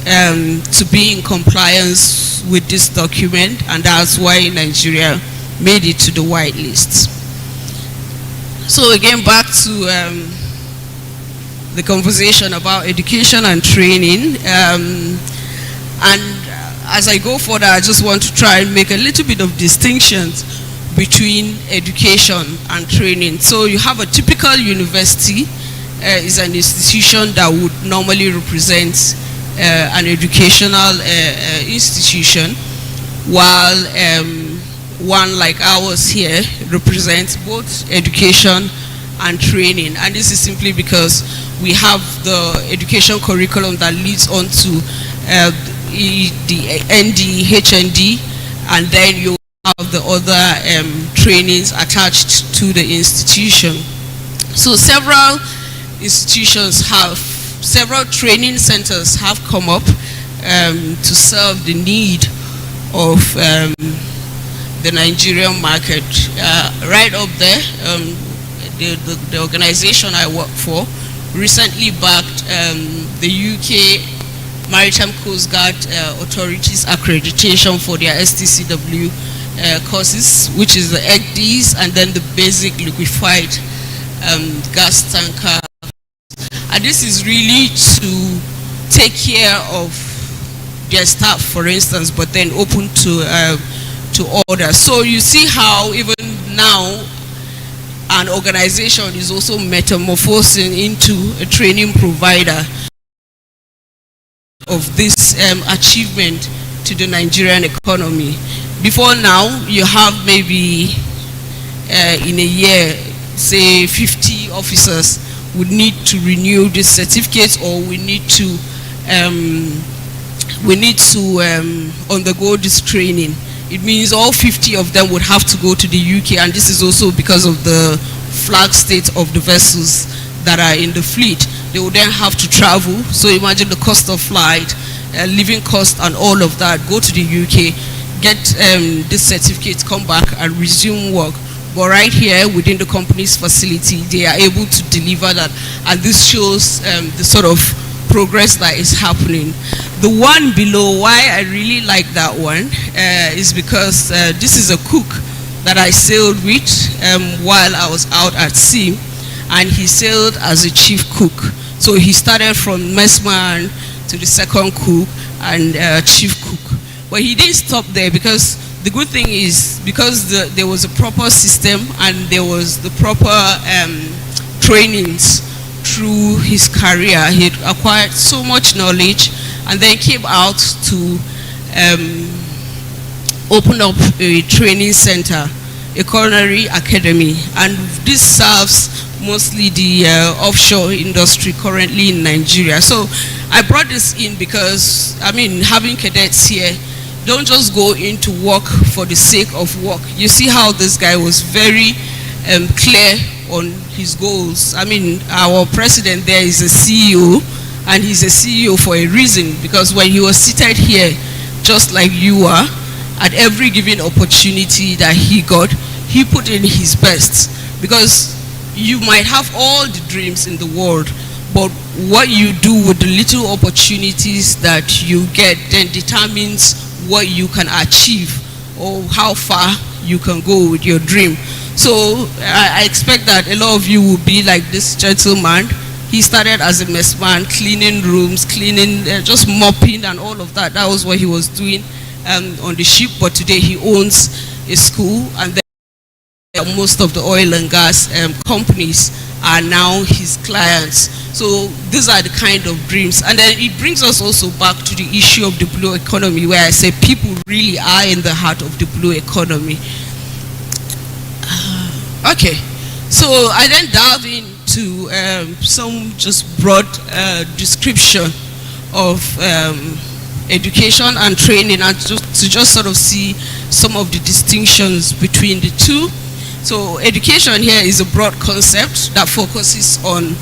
to be in compliance with this document, and that's why Nigeria made it to the white list. So again, back to the conversation about education and training, and as I go further, I just want to try and make a little bit of distinctions between education and training. So you have a typical university is an institution that would normally represent an educational institution, while one like ours here represents both education and training. And this is simply because we have the education curriculum that leads on to the ND, HND, and then you have the other trainings attached to the institution. So several institutions have, several training centers have come up to serve the need of the Nigerian market. Right up there, the organization I work for recently backed the UK Maritime Coast Guard Authorities accreditation for their STCW courses, which is the ECDs and then the basic liquefied gas tanker. And this is really to take care of their staff, for instance, but then open to others. So you see how even now an organization is also metamorphosing into a training provider of this achievement to the Nigerian economy. Before now, you have maybe in a year, say 50 officers would need to renew this certificate, or we need to undergo this training. It means all 50 of them would have to go to the UK, and this is also because of the flag state of the vessels that are in the fleet. They would then have to travel, so imagine the cost of flight, living cost and all of that. Go to the UK, get this certificate, come back and resume work. But right here within the company's facility, they are able to deliver that, and this shows the sort of progress that is happening. The one below, why I really like that one is because this is a cook that I sailed with while I was out at sea, and he sailed as a chief cook. So he started from messman to the second cook and chief cook. But he didn't stop there, because the good thing is, because there was a proper system and there was the proper trainings through his career, he acquired so much knowledge and then came out to open up a training center, a culinary academy, and this serves mostly the offshore industry currently in Nigeria. So I brought this in because, I mean, having cadets here, don't just go into work for the sake of work. You see how this guy was very clear on his goals. I mean, our president there is a CEO, and he's a CEO for a reason, because when he was seated here, just like you are, at every given opportunity that he got, he put in his best. Because you might have all the dreams in the world, but what you do with the little opportunities that you get then determines what you can achieve or how far you can go with your dream. So I expect that a lot of you will be like this gentleman. He started as a messman, cleaning rooms, cleaning, just mopping and all of that. That was what he was doing on the ship, but today he owns a school, and then most of the oil and gas companies are now his clients. So these are the kind of dreams. And then it brings us also back to the issue of the blue economy, where I say people really are in the heart of the blue economy. Okay, so I then dive into some just broad description of education and training, and to just sort of see some of the distinctions between the two. So education here is a broad concept that focuses on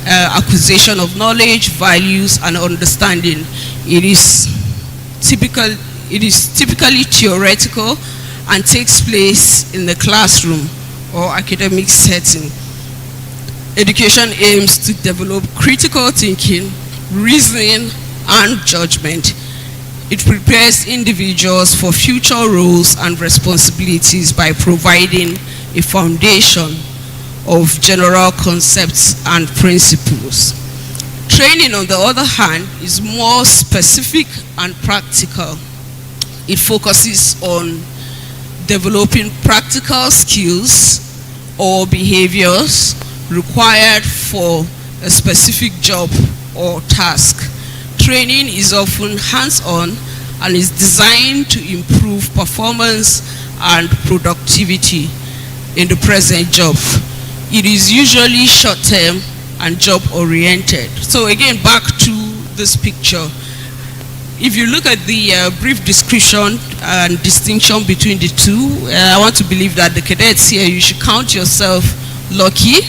acquisition of knowledge, values, and understanding. It is typically theoretical and takes place in the classroom or academic setting. education aims to develop critical thinking, reasoning, and judgment. It prepares individuals for future roles and responsibilities by providing a foundation of general concepts and principles. Training, on the other hand, is more specific and practical. It focuses on developing practical skills or behaviors required for a specific job or task. Training is often hands-on and is designed to improve performance and productivity in the present job. It is usually short-term and job-oriented. So again, back to this picture. If you look at the brief description and distinction between the two, I want to believe that the cadets here, you should count yourself lucky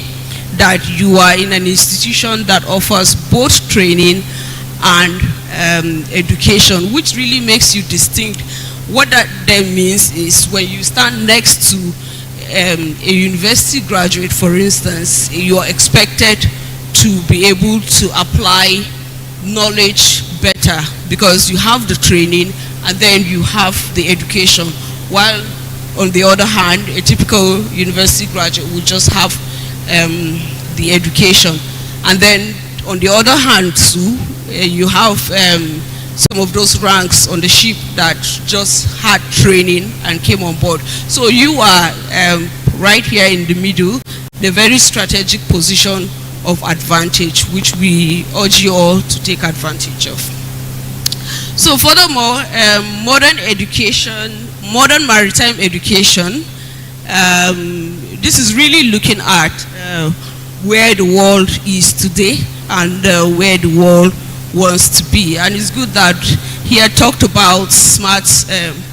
that you are in an institution that offers both training and education, which really makes you distinct. What that then means is when you stand next to a university graduate, for instance, you are expected to be able to apply knowledge better because you have the training and then you have the education, while on the other hand a typical university graduate would just have the education. And then on the other hand too, you have some of those ranks on the ship that just had training and came on board. So you are right here in the middle, the very strategic position of advantage, which we urge you all to take advantage of. So furthermore, modern maritime education, this is really looking at where the world is today and where the world wants to be. And it's good that he had talked about smart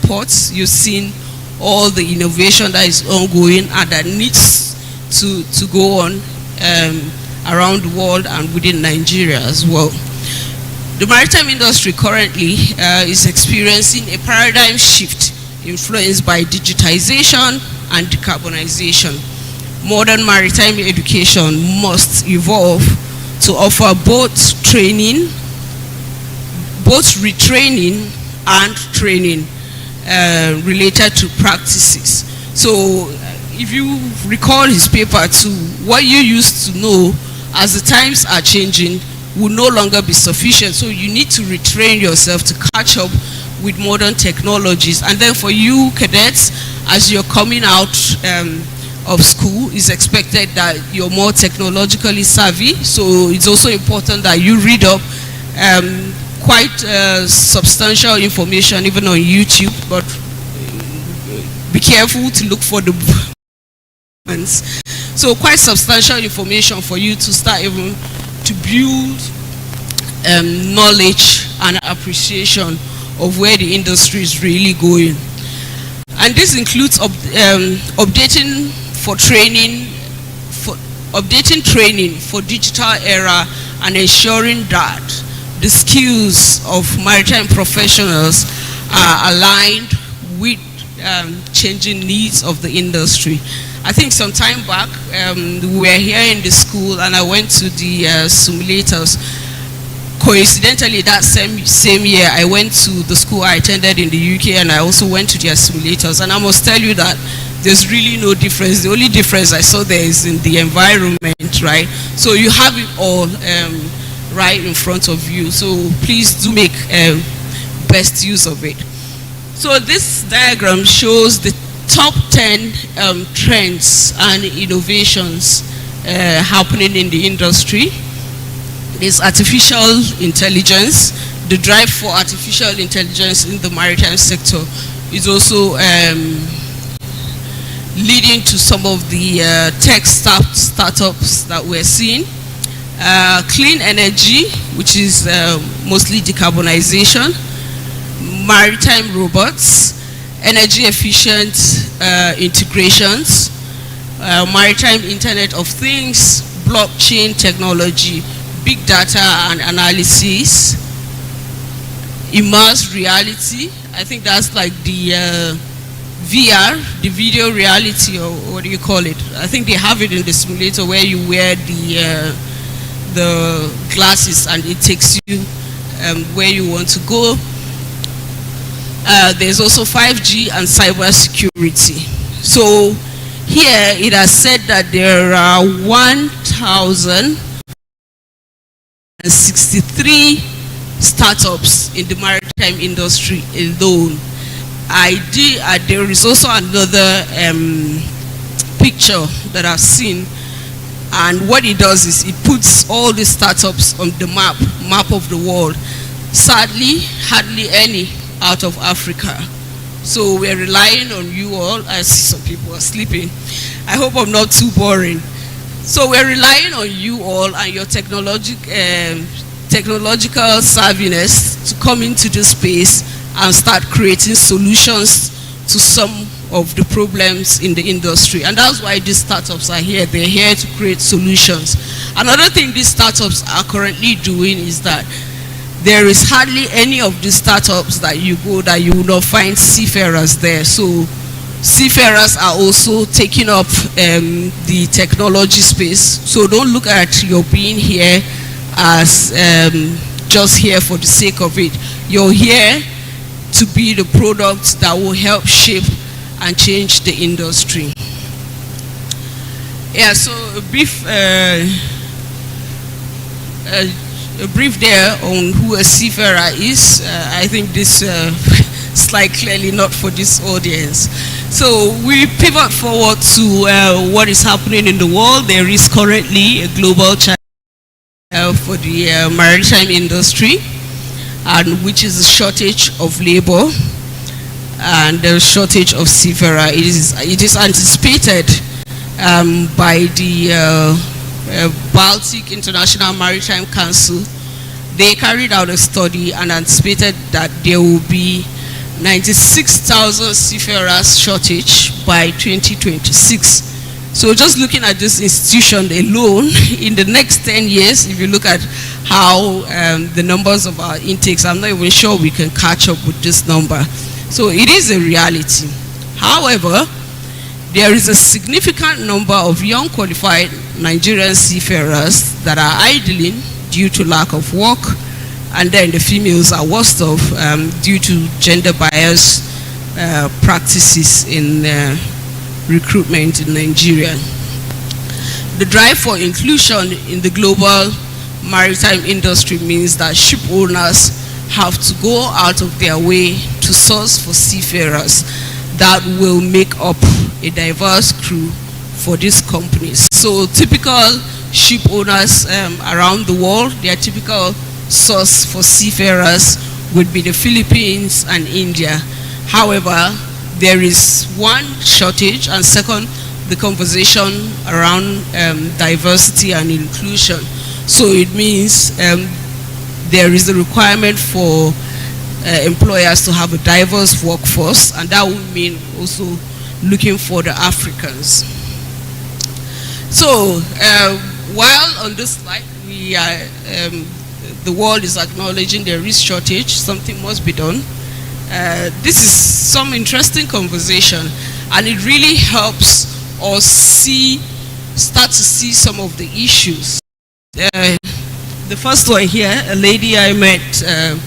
ports. You've seen all the innovation that is ongoing and that needs to go on around the world and within Nigeria as well. The maritime industry currently is experiencing a paradigm shift influenced by digitization and decarbonization. Modern maritime education must evolve to offer both retraining and training related to practices. So if you recall his paper too, what you used to know as the times are changing will no longer be sufficient. So you need to retrain yourself to catch up with modern technologies. And then for you cadets, as you're coming out of school, it's expected that you're more technologically savvy. So it's also important that you read up quite substantial information even on YouTube, but be careful to look for the ones. So quite substantial information for you to start even to build knowledge and appreciation of where the industry is really going. And this includes updating training for digital era and ensuring that the skills of maritime professionals are aligned with changing needs of the industry. I think some time back, we were here in the school and I went to the simulators. Coincidentally, that same year, I went to the school I attended in the UK and I also went to their simulators. And I must tell you that there's really no difference. The only difference I saw there is in the environment, right? So you have it all right in front of you. So please do make best use of it. So this diagram shows the top 10 trends and innovations happening in the industry. There's artificial intelligence. The drive for artificial intelligence in the maritime sector is also leading to some of the tech startups that we're seeing. Clean energy, which is mostly decarbonization. Maritime robots. Energy efficient integrations. Maritime Internet of Things. Blockchain technology. Big data and analysis, immersed reality. I think that's like the VR, the video reality, or what do you call it? I think they have it in the simulator where you wear the glasses and it takes you where you want to go. There's also 5G and cyber security. So here it has said that there are 1,063 startups in the maritime industry alone. There is also another picture that I've seen, and what it does is it puts all the startups on the map of the world. Sadly, hardly any out of Africa. So we're relying on you all. I see some people are sleeping. I hope I'm not too boring. So we're relying on you all and your technological savviness to come into this space and start creating solutions to some of the problems in the industry. And that's why these startups are here. They're here to create solutions. Another thing these startups are currently doing is that there is hardly any of the startups that you go that you will not find seafarers there. So seafarers are also taking up the technology space. So don't look at your being here as just here for the sake of it. You're here to be the products that will help shape and change the industry. Yeah, so a brief there on who a seafarer is. I think this slide clearly not for this audience. So we pivot forward to what is happening in the world. There is currently a global challenge for the maritime industry, and which is a shortage of labor and the shortage of seafarer. It is anticipated by the Baltic International Maritime Council. They carried out a study and anticipated that there will be 96,000 seafarers shortage by 2026. So just looking at this institution alone, in the next 10 years, if you look at how the numbers of our intakes, I'm not even sure we can catch up with this number. So it is a reality. However, there is a significant number of young qualified Nigerian seafarers that are idling due to lack of work, and then the females are worst off due to gender bias practices in recruitment in Nigeria. The drive for inclusion in the global maritime industry means that ship owners have to go out of their way to source for seafarers that will make up a diverse crew for these companies. So typical ship owners around the world, their typical source for seafarers would be the Philippines and India. However, there is one shortage, and second, the conversation around diversity and inclusion. So it means there is a requirement for employers to have a diverse workforce, and that would mean also looking for the Africans. So while on this slide we are, the world is acknowledging there is shortage, something must be done. This is some interesting conversation, and it really helps us start to see some of the issues. The first one here, a lady I met at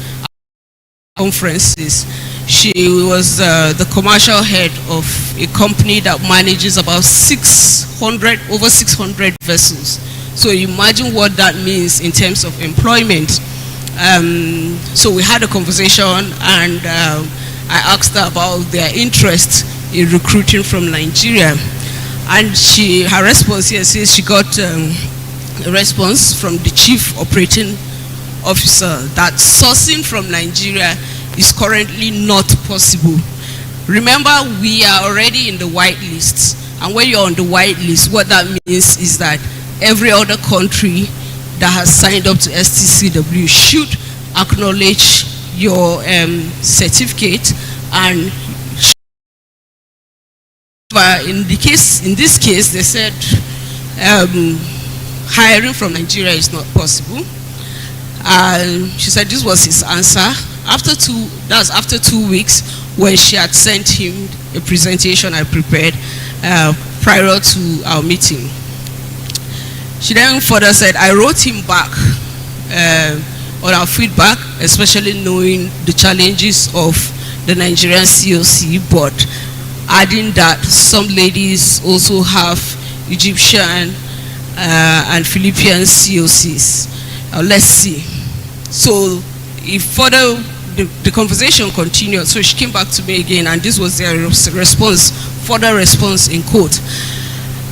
conferences. She was the commercial head of a company that manages about over 600 vessels. So imagine what that means in terms of employment. So we had a conversation, and I asked her about their interest in recruiting from Nigeria. And her response here says she got a response from the chief operating officer that sourcing from Nigeria is currently not possible. Remember, we are already in the white list, and when you're on the white list, what that means is that every other country that has signed up to STCW should acknowledge your certificate. And in this case, they said hiring from Nigeria is not possible. She said this was his answer. After 2 weeks, when she had sent him a presentation I prepared prior to our meeting. She then further said, I wrote him back on our feedback, especially knowing the challenges of the Nigerian COC, but adding that some ladies also have Egyptian and Philippine COCs. Let's see. So if further the conversation continued, so she came back to me again, and this was their response, further response in quote.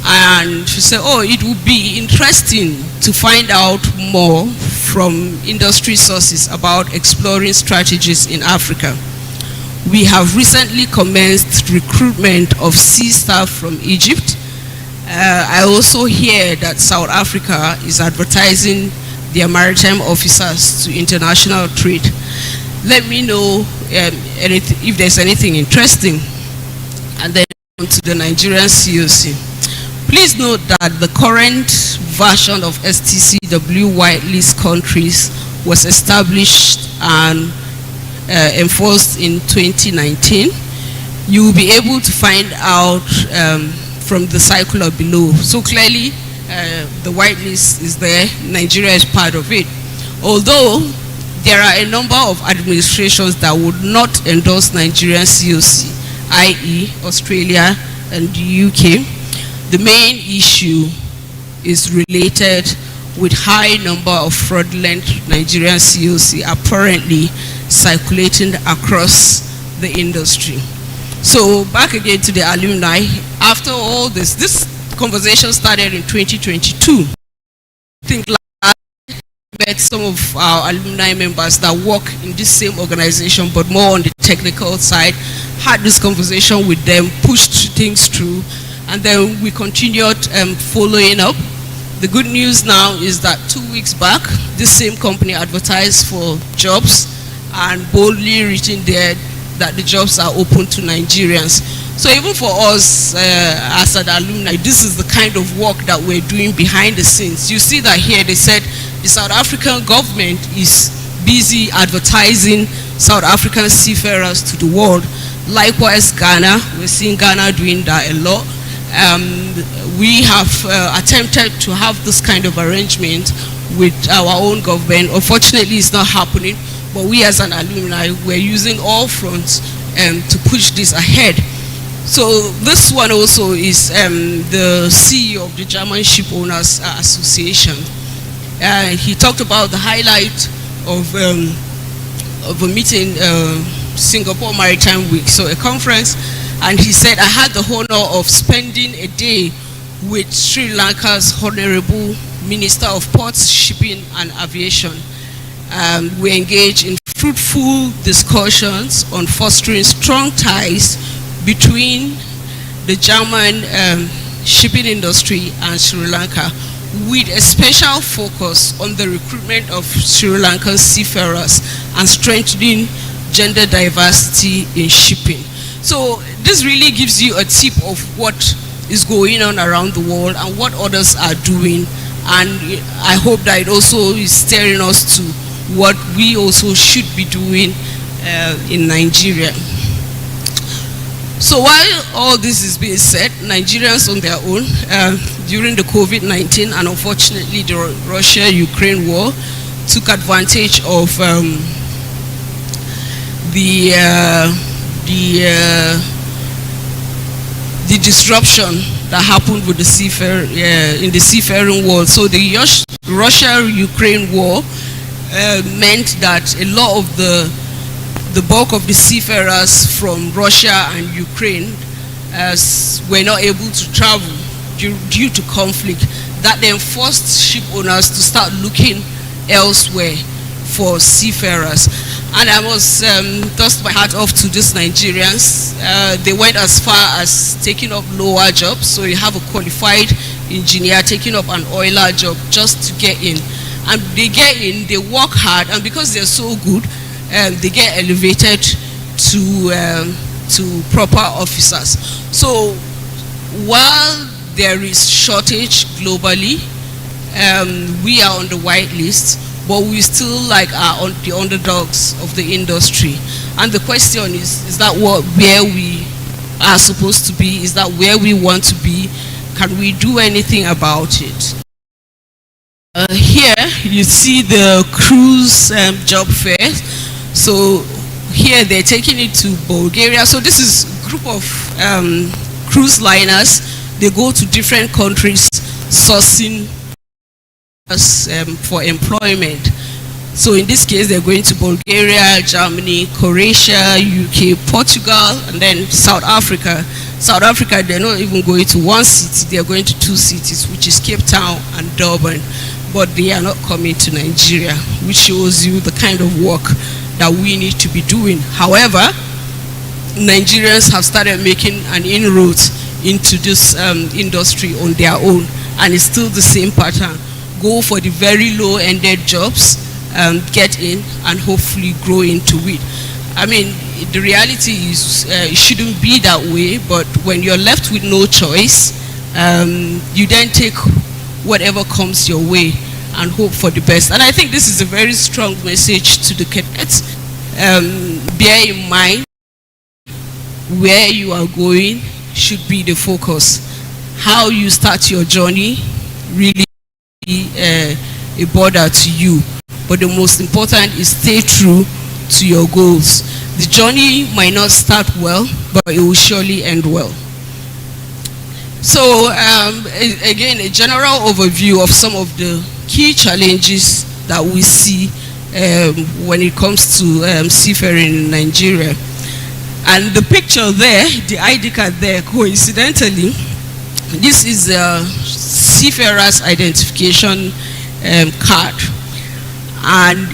And she said, oh, it would be interesting to find out more from industry sources about exploring strategies in Africa. We have recently commenced recruitment of sea staff from Egypt. I also hear that South Africa is advertising their maritime officers to international trade. Let me know if there's anything interesting. And then on to the Nigerian COC. Please note that the current version of STCW whitelist countries was established and enforced in 2019. You will be able to find out from the circular below. So clearly, the whitelist is there. Nigeria is part of it. Although there are a number of administrations that would not endorse Nigerian COC, i.e. Australia and the UK. The main issue is related with high number of fraudulent Nigerian COC apparently circulating across the industry. So back again to the alumni. After all this conversation started in 2022. I think I met some of our alumni members that work in this same organization, but more on the technical side, had this conversation with them, pushed things through, and then we continued following up. The good news now is that 2 weeks back, this same company advertised for jobs and boldly written there that the jobs are open to Nigerians. So even for us as an alumni, this is the kind of work that we're doing behind the scenes. You see that here they said the South African government is busy advertising South African seafarers to the world. Likewise, Ghana, we're seeing Ghana doing that a lot. We have attempted to have this kind of arrangement with our own government. Unfortunately, it's not happening, but we as an alumni, we're using all fronts to push this ahead. So this one also is the CEO of the German Ship Owners Association. He talked about the highlight of a meeting, Singapore Maritime Week, so a conference, and he said, I had the honor of spending a day with Sri Lanka's Honorable Minister of Ports, Shipping and Aviation. We engaged in fruitful discussions on fostering strong ties between the German shipping industry and Sri Lanka, with a special focus on the recruitment of Sri Lankan seafarers and strengthening gender diversity in shipping. So this really gives you a tip of what is going on around the world and what others are doing, and I hope that it also is steering us to what we also should be doing in Nigeria. So while all this is being said, Nigerians on their own, during the COVID-19 and unfortunately the Russia-Ukraine war, took advantage of the disruption that happened with the in the seafaring world. So the Russia-Ukraine war meant that a lot of the bulk of the seafarers from Russia and Ukraine were not able to travel due to conflict. That then forced ship owners to start looking elsewhere for seafarers. And I must dust my hat off to these Nigerians. They went as far as taking up lower jobs. So you have a qualified engineer taking up an oiler job just to get in. And they get in, they work hard, and because they're so good, they get elevated to proper officers. So while there is shortage globally, we are on the white list, but we still are the underdogs of the industry. And the question is that where we are supposed to be? Is that where we want to be? Can we do anything about it? Here you see the cruise job fair. So here they're taking it to Bulgaria. So this is a group of cruise liners. They go to different countries sourcing for employment. So in this case, they're going to Bulgaria, Germany, Croatia, UK, Portugal, and then South Africa. South Africa, they're not even going to one city, they're going to two cities, which is Cape Town and Durban. But they are not coming to Nigeria, which shows you the kind of work that we need to be doing. However, Nigerians have started making an inroad into this industry on their own, and it's still the same pattern. Go for the very low-ended jobs, get in, and hopefully grow into it. I mean, the reality is it shouldn't be that way, but when you're left with no choice, you then take whatever comes your way and hope for the best. And I think this is a very strong message to the cadets. Bear in mind, where you are going should be the focus. How you start your journey really a border to you. But the most important is stay true to your goals. The journey might not start well, but it will surely end well. So again, a general overview of some of the key challenges that we see when it comes to seafaring in Nigeria. And the picture there, the ID card there, coincidentally, this is a seafarer's identification card. And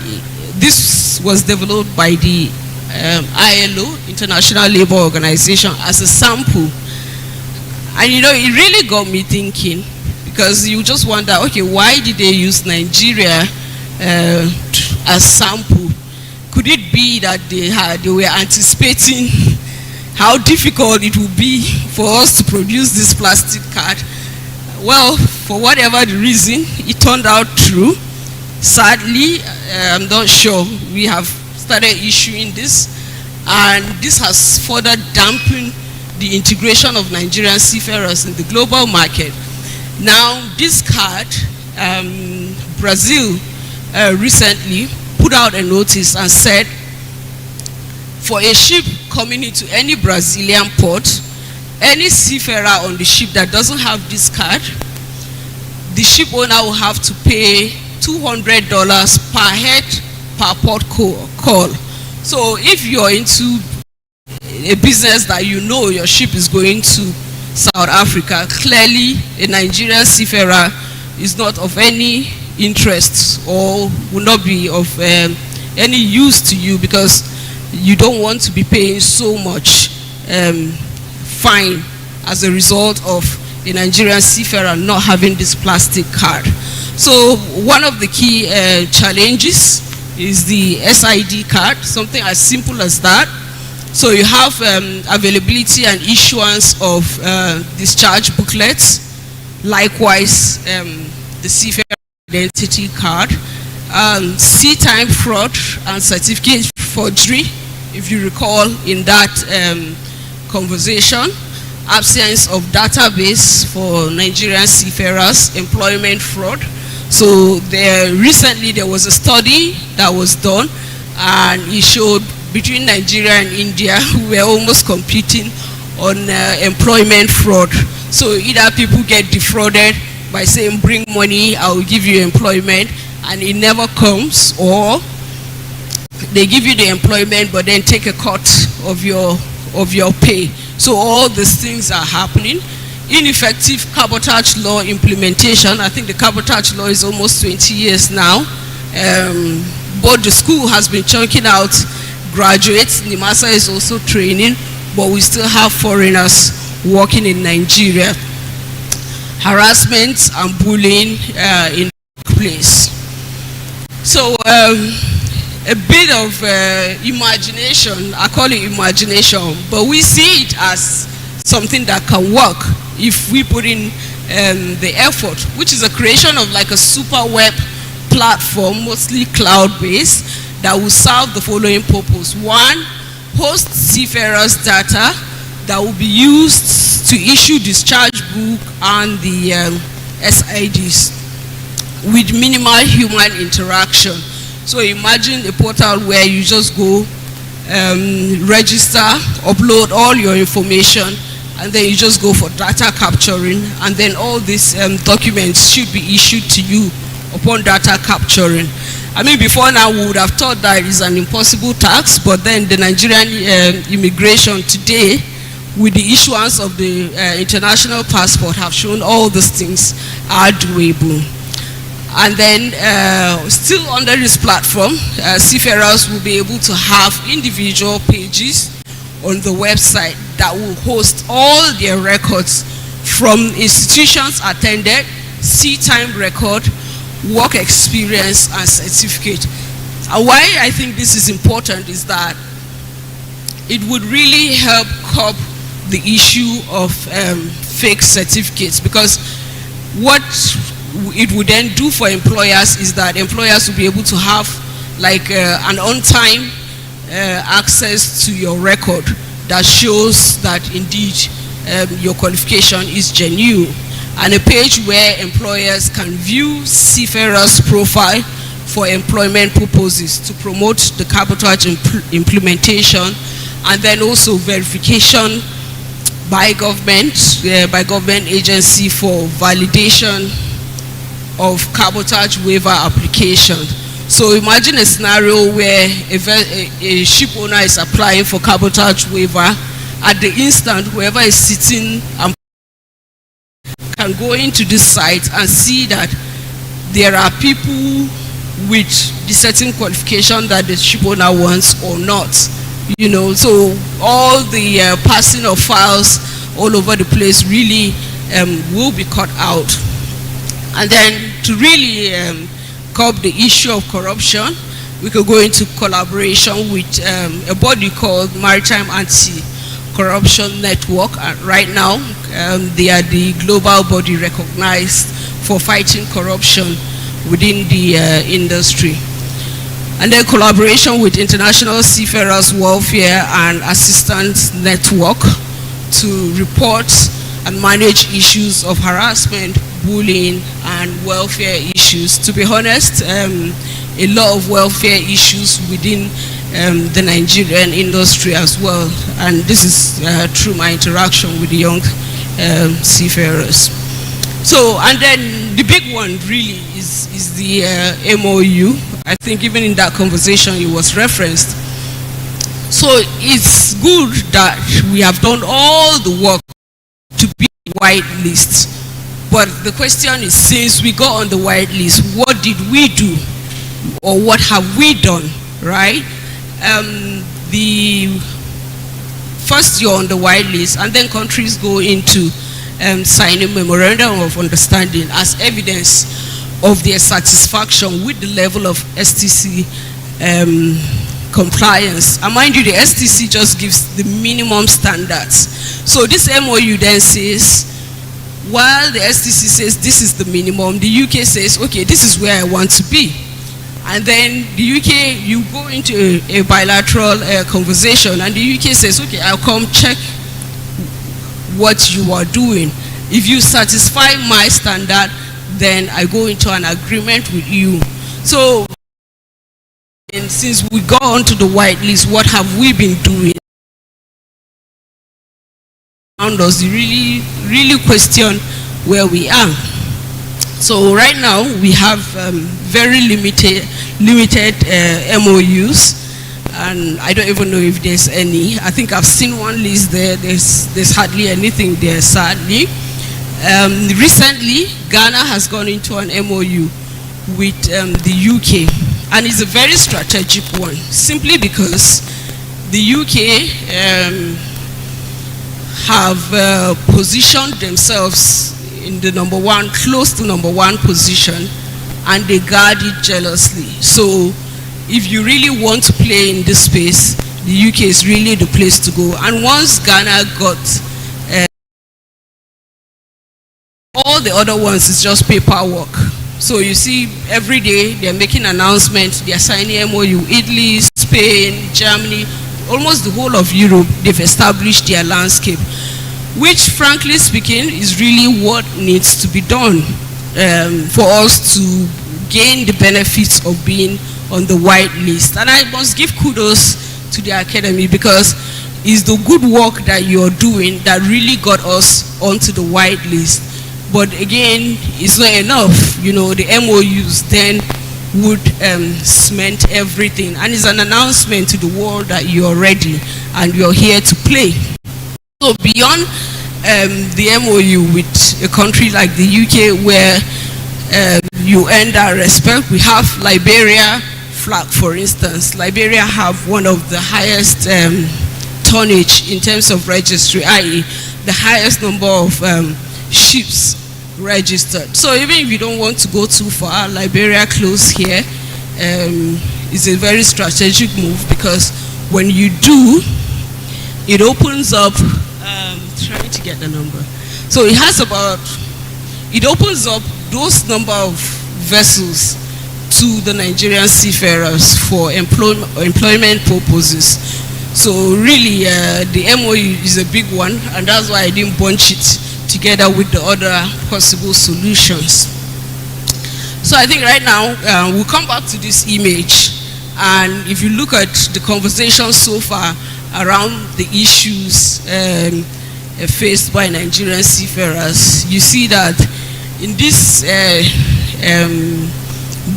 this was developed by the ILO, International Labour Organization, as a sample. And you know, it really got me thinking, because you just wonder, okay, why did they use Nigeria as sample? Could it be that they were anticipating how difficult it would be for us to produce this plastic card? Well, for whatever the reason, it turned out true. Sadly, I'm not sure we have started issuing this, and this has further dampened the integration of Nigerian seafarers in the global market. Now, this card, Brazil recently put out a notice and said, for a ship coming into any Brazilian port, any seafarer on the ship that doesn't have this card, the ship owner will have to pay $200 per head per port call. So if you're into a business that you know your ship is going to South Africa, clearly a Nigerian seafarer is not of any interest or will not be of any use to you, because you don't want to be paying so much fine as a result of a Nigerian seafarer not having this plastic card. So one of the key challenges is the SID card, something as simple as that. So you have availability and issuance of discharge booklets, likewise the seafarer identity card, sea time fraud and certificate forgery, if you recall in that conversation, absence of database for Nigerian seafarers, employment fraud. So recently there was a study that was done, and it showed between Nigeria and India, we were almost competing on employment fraud. So either people get defrauded by saying, bring money, I will give you employment, and it never comes, or they give you the employment but then take a cut of your pay. So all these things are happening. Ineffective cabotage law implementation. I think the cabotage law is almost 20 years now. But the school has been chunking out graduates. NIMASA is also training, but we still have foreigners working in Nigeria. Harassment and bullying in the place. So a bit of imagination, I call it imagination, but we see it as something that can work if we put in the effort, which is a creation of like a super web platform, mostly cloud-based, that will serve the following purpose. One, host seafarers' data that will be used to issue discharge book and the SIDs with minimal human interaction. So imagine a portal where you just go register, upload all your information, and then you just go for data capturing, and then all these documents should be issued to you upon data capturing. I mean, before now we would have thought that it is an impossible task, but then the Nigerian immigration today, with the issuance of the international passport, have shown all these things are doable. And then still under this platform, seafarers will be able to have individual pages on the website that will host all their records from institutions attended, sea time record, work experience, and certificate. And why I think this is important is that it would really help curb the issue of fake certificates, because what it would then do for employers is that employers will be able to have like an on-time access to your record that shows that indeed your qualification is genuine, and a page where employers can view seafarers' profile for employment purposes to promote the cabotage implementation, and then also verification by government agency for validation of cabotage waiver application. So imagine a scenario where a ship owner is applying for cabotage waiver. At the instant, whoever is sitting can go into this site and see that there are people with the certain qualification that the ship owner wants or not. You know, so all the passing of files all over the place really will be cut out. And then to really curb the issue of corruption, we could go into collaboration with a body called Maritime Anti-Corruption Network. Right now, they are the global body recognized for fighting corruption within the industry. And then collaboration with International Seafarers Welfare and Assistance Network to report and manage issues of harassment, bullying, and welfare issues. To be honest, a lot of welfare issues within the Nigerian industry as well, and this is through my interaction with the young seafarers. So, and then the big one really is the MOU. I think even in that conversation it was referenced. So it's good that we have done all the work to be white list. But the question is, since we got on the white list, what did we do? Or what have we done, right? The first you're on the white list, and then countries go into signing memorandum of understanding as evidence of their satisfaction with the level of STC compliance. And mind you, the STC just gives the minimum standards. So this MOU then says, while the STC says this is the minimum, the UK says, okay, this is where I want to be. And then the UK, you go into a bilateral conversation, and the UK says, okay, I'll come check what you are doing. If you satisfy my standard, then I go into an agreement with you. So, and since we got onto the white list, what have we been doing? Around us, really question where we are. So right now we have very limited MOUs, and I don't even know if there's any. I think I've seen one list there. There's hardly anything there, sadly. Recently, Ghana has gone into an MOU with the UK, and it's a very strategic one, simply because the UK have positioned themselves in the close to number one position, and they guard it jealously. So if you really want to play in this space, the UK is really the place to go. And once Ghana got all the other ones, is just paperwork. So you see, every day they're making announcements, they're signing MOU, Italy, Spain, Germany, almost the whole of Europe, they've established their landscape, which frankly speaking is really what needs to be done for us to gain the benefits of being on the white list. And I must give kudos to the Academy, because it's the good work that you're doing that really got us onto the white list. But again, it's not enough. You know, the MOUs then would cement everything, and it's an announcement to the world that you're ready and you're here to play. So beyond the MOU with a country like the UK, where you earn that respect, we have Liberia flag, for instance. Liberia have one of the highest tonnage in terms of registry, i.e. the highest number of ships registered. So even if you don't want to go too far, Liberia close here is a very strategic move, because when you do, it opens up, trying to get the number. So it has about, it opens up those number of vessels to the Nigerian seafarers for employment purposes. So really, the MOU is a big one, and that's why I didn't bunch it together with the other possible solutions. So I think right now, we'll come back to this image, and if you look at the conversation so far around the issues faced by Nigerian seafarers, you see that in this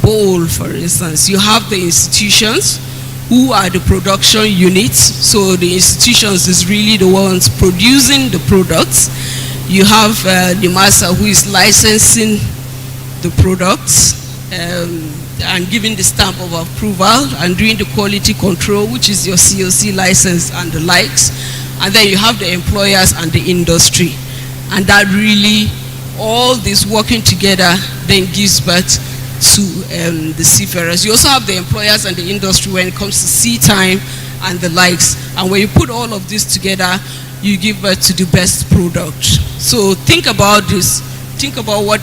bowl, for instance, you have the institutions who are the production units. So the institutions is really the ones producing the products. You have the master who is licensing the products and giving the stamp of approval and doing the quality control, which is your COC license and the likes. And then you have the employers and the industry. And that really, all this working together then gives birth to the seafarers. You also have the employers and the industry when it comes to sea time and the likes. And when you put all of this together, you give birth to the best product. So think about this. Think about what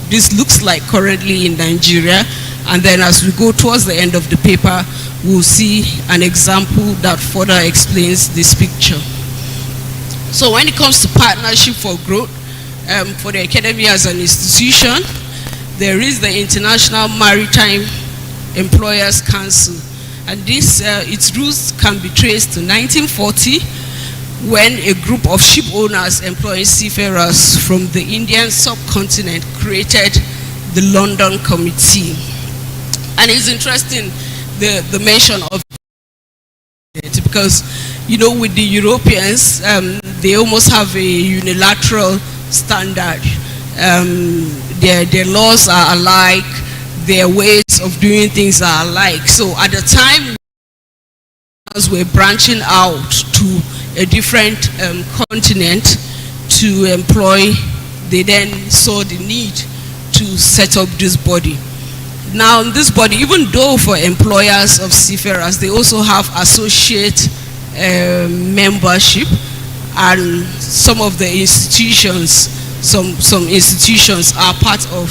this looks like currently in Nigeria. And then as we go towards the end of the paper, we'll see an example that further explains this picture. So when it comes to partnership for growth, for the Academy as an institution, there is the International Maritime Employers Council. And this, its roots can be traced to 1940, when a group of ship owners employing seafarers from the Indian subcontinent created the London Committee. And it's interesting, the mention of it, because, you know, with the Europeans, they almost have a unilateral standard. Their laws are alike, their ways of doing things are alike. So at the time, as we're branching out to a different continent to employ, they then saw the need to set up this body. Now this body, even though for employers of seafarers, they also have associate membership, and some of the institutions, some institutions are part of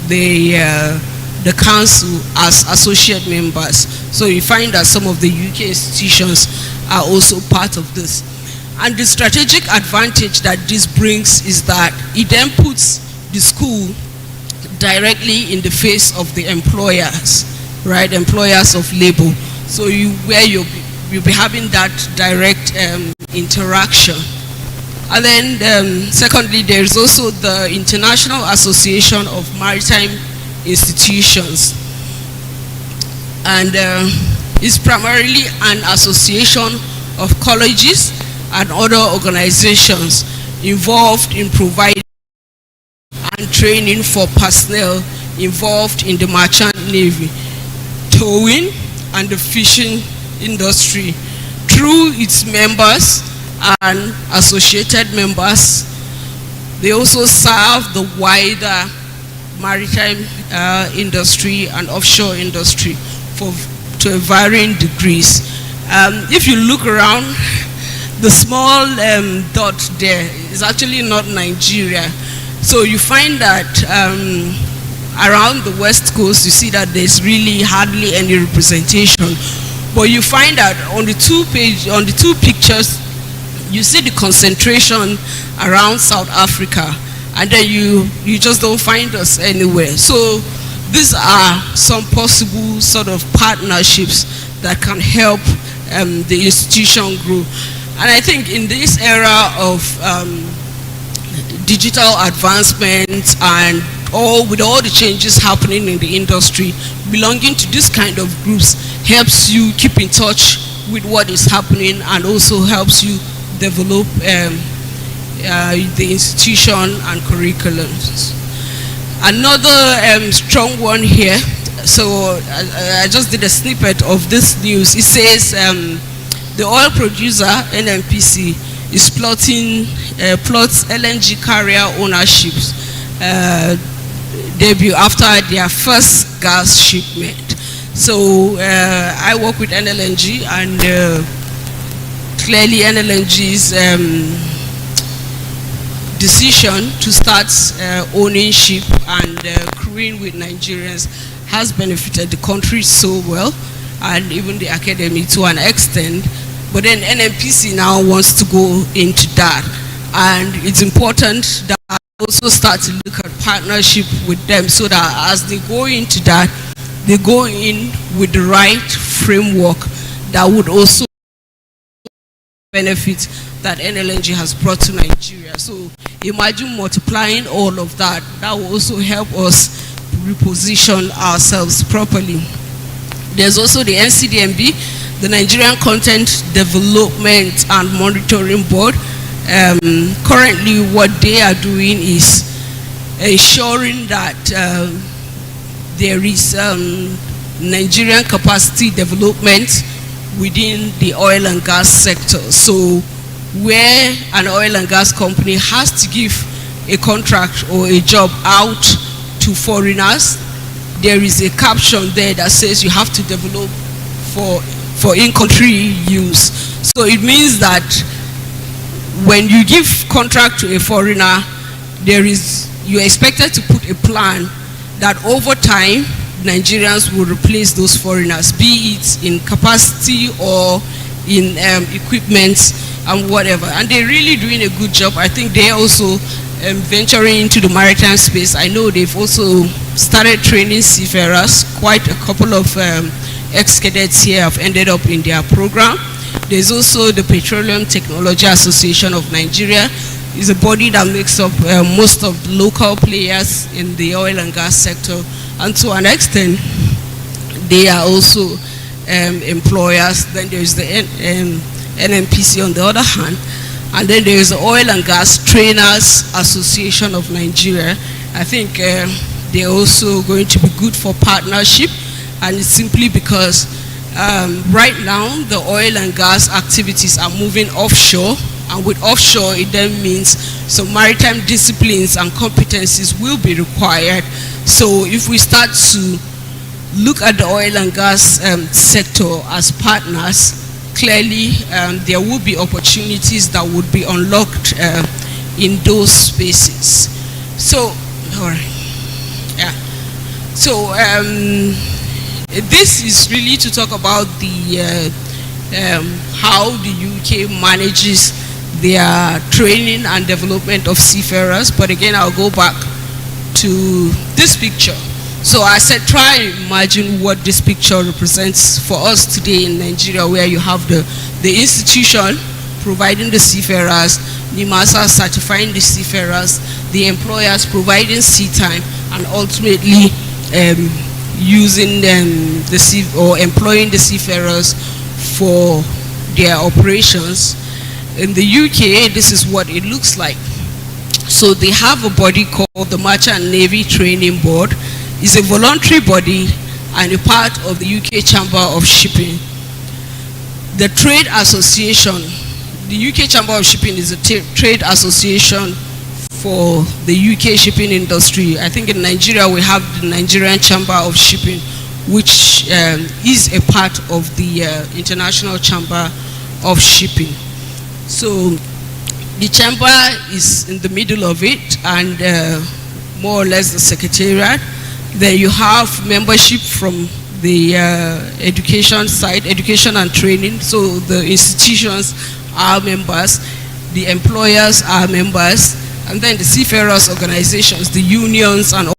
the council as associate members. So you find that some of the UK institutions are also part of this. And the strategic advantage that this brings is that it then puts the school directly in the face of the employers, right? Employers of labor. So you'll be having that direct interaction. And then secondly, there's also the International Association of Maritime Institutions. And it's primarily an association of colleges and other organizations involved in providing and training for personnel involved in the merchant navy, towing, and the fishing industry through its members and associated members. They also serve the wider maritime industry and offshore industry to varying degrees. If you look around, the small dot there is actually not Nigeria. So you find that around the West Coast, you see that there's really hardly any representation. But you find that on the two pictures, you see the concentration around South Africa, and then you just don't find us anywhere. So these are some possible sort of partnerships that can help the institution grow. And I think in this era of digital advancement and with all the changes happening in the industry, belonging to this kind of groups helps you keep in touch with what is happening, and also helps you develop the institution and curriculums. Another strong one here, so I just did a snippet of this news. It says the oil producer, NNPC, is plots LNG carrier ownerships debut after their first gas shipment. So I work with NLNG, and clearly NLNG's decision to start owning ship and crewing with Nigerians has benefited the country so well, and even the academy to an extent. But then NNPC now wants to go into that, and it's important that I also start to look at partnership with them, so that as they go into that, they go in with the right framework that would also benefit that NLNG has brought to Nigeria. So imagine multiplying all of that. That will also help us reposition ourselves properly. There's also the NCDMB, the Nigerian Content Development and Monitoring Board. Currently what they are doing is ensuring that there is Nigerian capacity development within the oil and gas sector. So where an oil and gas company has to give a contract or a job out to foreigners, there is a caption there that says you have to develop for in-country use. So it means that when you give contract to a foreigner, you're expected to put a plan that over time Nigerians will replace those foreigners, be it in capacity or in equipment and whatever. And they're really doing a good job. I think they're also venturing into the maritime space. I know they've also started training seafarers. Quite a couple of ex-cadets here have ended up in their program. There's also the Petroleum Technology Association of Nigeria. It's a body that makes up most of the local players in the oil and gas sector. And to an extent, they are also employers. Then there's the NNPC on the other hand. And then there's the Oil and Gas Trainers Association of Nigeria. I think they're also going to be good for partnership. And it's simply because right now the oil and gas activities are moving offshore. And with offshore, it then means some maritime disciplines and competencies will be required. So if we start to look at the oil and gas sector as partners, clearly there will be opportunities that would be unlocked in those spaces. So, all right, yeah. So this is really to talk about the how the UK manages their training and development of seafarers. But again, I'll go back to this picture. So I said, try and imagine what this picture represents for us today in Nigeria, where you have the institution providing the seafarers, NIMASA certifying the seafarers, the employers providing sea time, and ultimately using employing the seafarers for their operations. In the UK, this is what it looks like. So they have a body called the Merchant Navy Training Board. It's a voluntary body and a part of the UK Chamber of Shipping. The Trade Association, the UK Chamber of Shipping is a trade association for the UK shipping industry. I think in Nigeria we have the Nigerian Chamber of Shipping, which is a part of the International Chamber of Shipping. So the chamber is in the middle of it, and more or less the secretariat. Then you have membership from the education side, education and training. So the institutions are members, the employers are members, and then the seafarers organizations, the unions and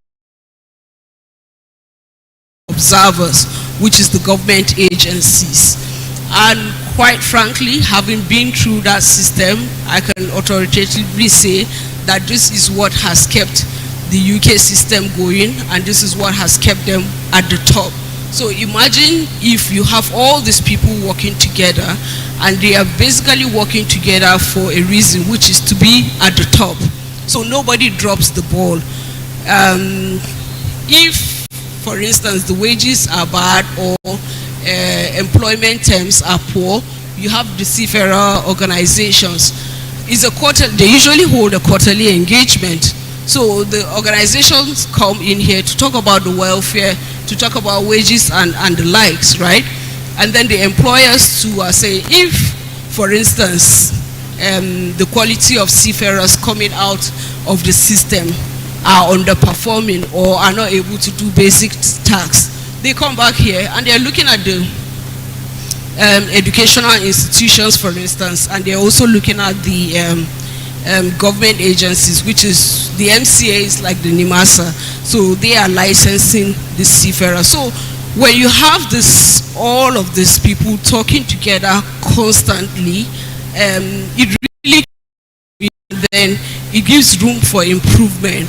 observers, which is the government agencies. And quite frankly, having been through that system, I can authoritatively say that this is what has kept the UK system going, and this is what has kept them at the top. So imagine if you have all these people working together, and they are basically working together for a reason, which is to be at the top. So nobody drops the ball. If, for instance, the wages are bad or employment terms are poor, you have the seafarer organizations. They usually hold a quarterly engagement. So the organizations come in here to talk about the welfare, to talk about wages and the likes, right? And then the employers too are saying, if, for instance, the quality of seafarers coming out of the system are underperforming or are not able to do basic tasks, they come back here and they're looking at the educational institutions, for instance, and they're also looking at the government agencies, which is the MCAs like the NIMASA. So they are licensing the seafarers. So when you have this, all of these people talking together constantly, it really, then it gives room for improvement,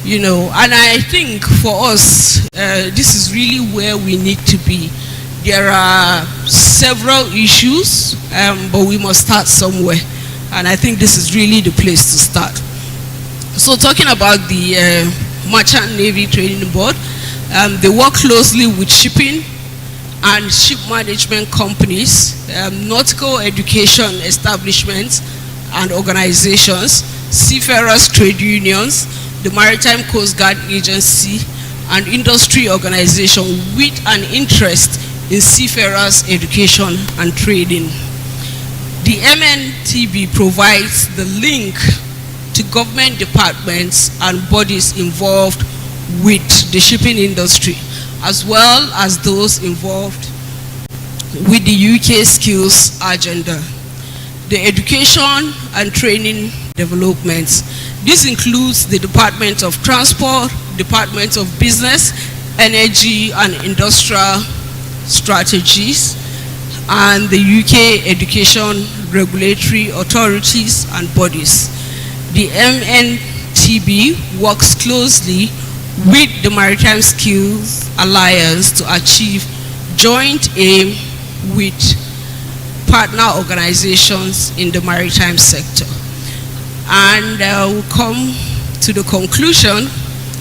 you know. And I think for us, this is really where we need to be. There are several issues, but we must start somewhere. And I think this is really the place to start. So talking about the Merchant Navy Training Board, they work closely with shipping and ship management companies, nautical education establishments and organizations, seafarers trade unions, the Maritime Coast Guard Agency, and industry organization with an interest in seafarers education and trading. The MNTB provides the link to government departments and bodies involved with the shipping industry, as well as those involved with the UK skills agenda. The education and training developments. This includes the Department of Transport, Department of Business, Energy and Industrial Strategies, and the UK education regulatory authorities and bodies. The MNTB works closely with the Maritime Skills Alliance to achieve joint aim with partner organizations in the maritime sector. And we'll come to the conclusion.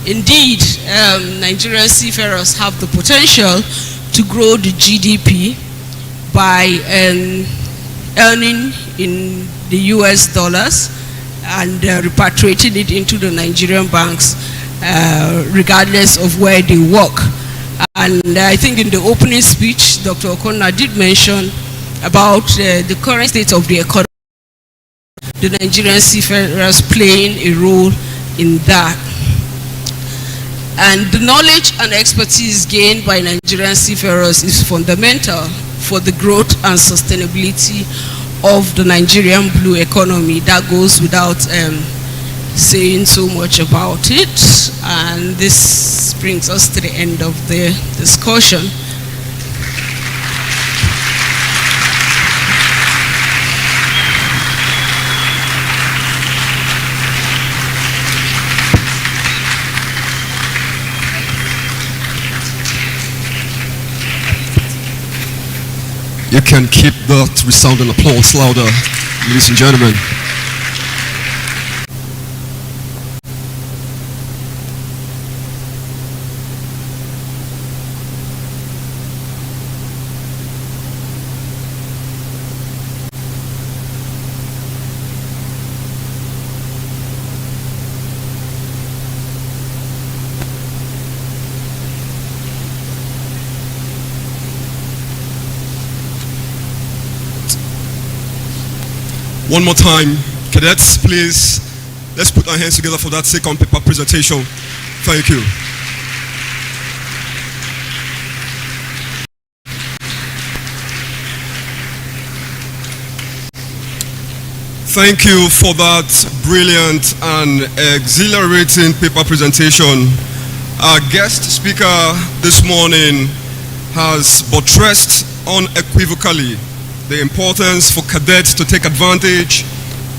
Indeed, Nigerian seafarers have the potential to grow the GDP by earning in the US dollars and repatriating it into the Nigerian banks, regardless of where they work. And I think in the opening speech, Dr. Okonna did mention about the current state of the economy, the Nigerian seafarers playing a role in that. And the knowledge and expertise gained by Nigerian seafarers is fundamental for the growth and sustainability of the Nigerian blue economy. That goes without saying so much about it. And this brings us to the end of the discussion. You can keep that resounding applause louder, ladies and gentlemen. One more time, cadets, please, let's put our hands together for that second paper presentation. Thank you. Thank you for that brilliant and exhilarating paper presentation. Our guest speaker this morning has buttressed unequivocally the importance for cadets to take advantage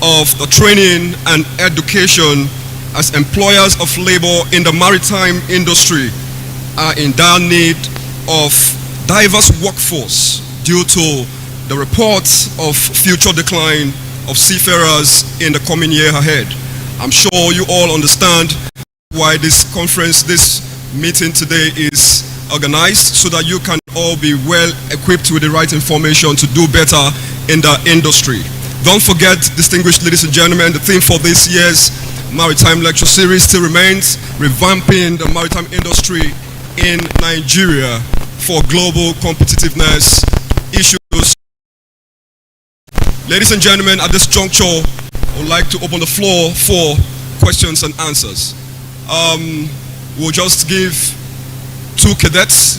of the training and education, as employers of labor in the maritime industry are in dire need of diverse workforce due to the reports of future decline of seafarers in the coming year ahead. I'm sure you all understand why this conference, this meeting today is organized, so that you can all be well equipped with the right information to do better in the industry. Don't forget, distinguished ladies and gentlemen, the theme for this year's Maritime Lecture Series still remains Revamping the Maritime Industry in Nigeria for Global Competitiveness Issues. Ladies and gentlemen, at this juncture, I would like to open the floor for questions and answers. We'll just give two cadets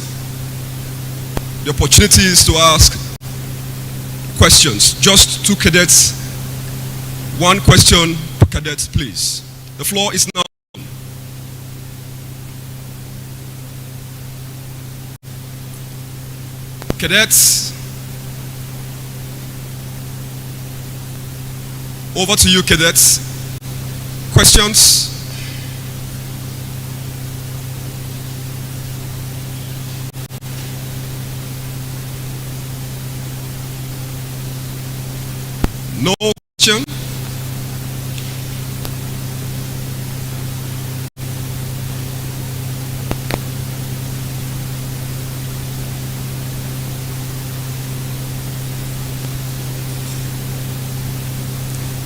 the opportunities to ask questions. Just two cadets, one question per cadet, please. The floor is now. Cadets, over to you, cadets. Questions? No question?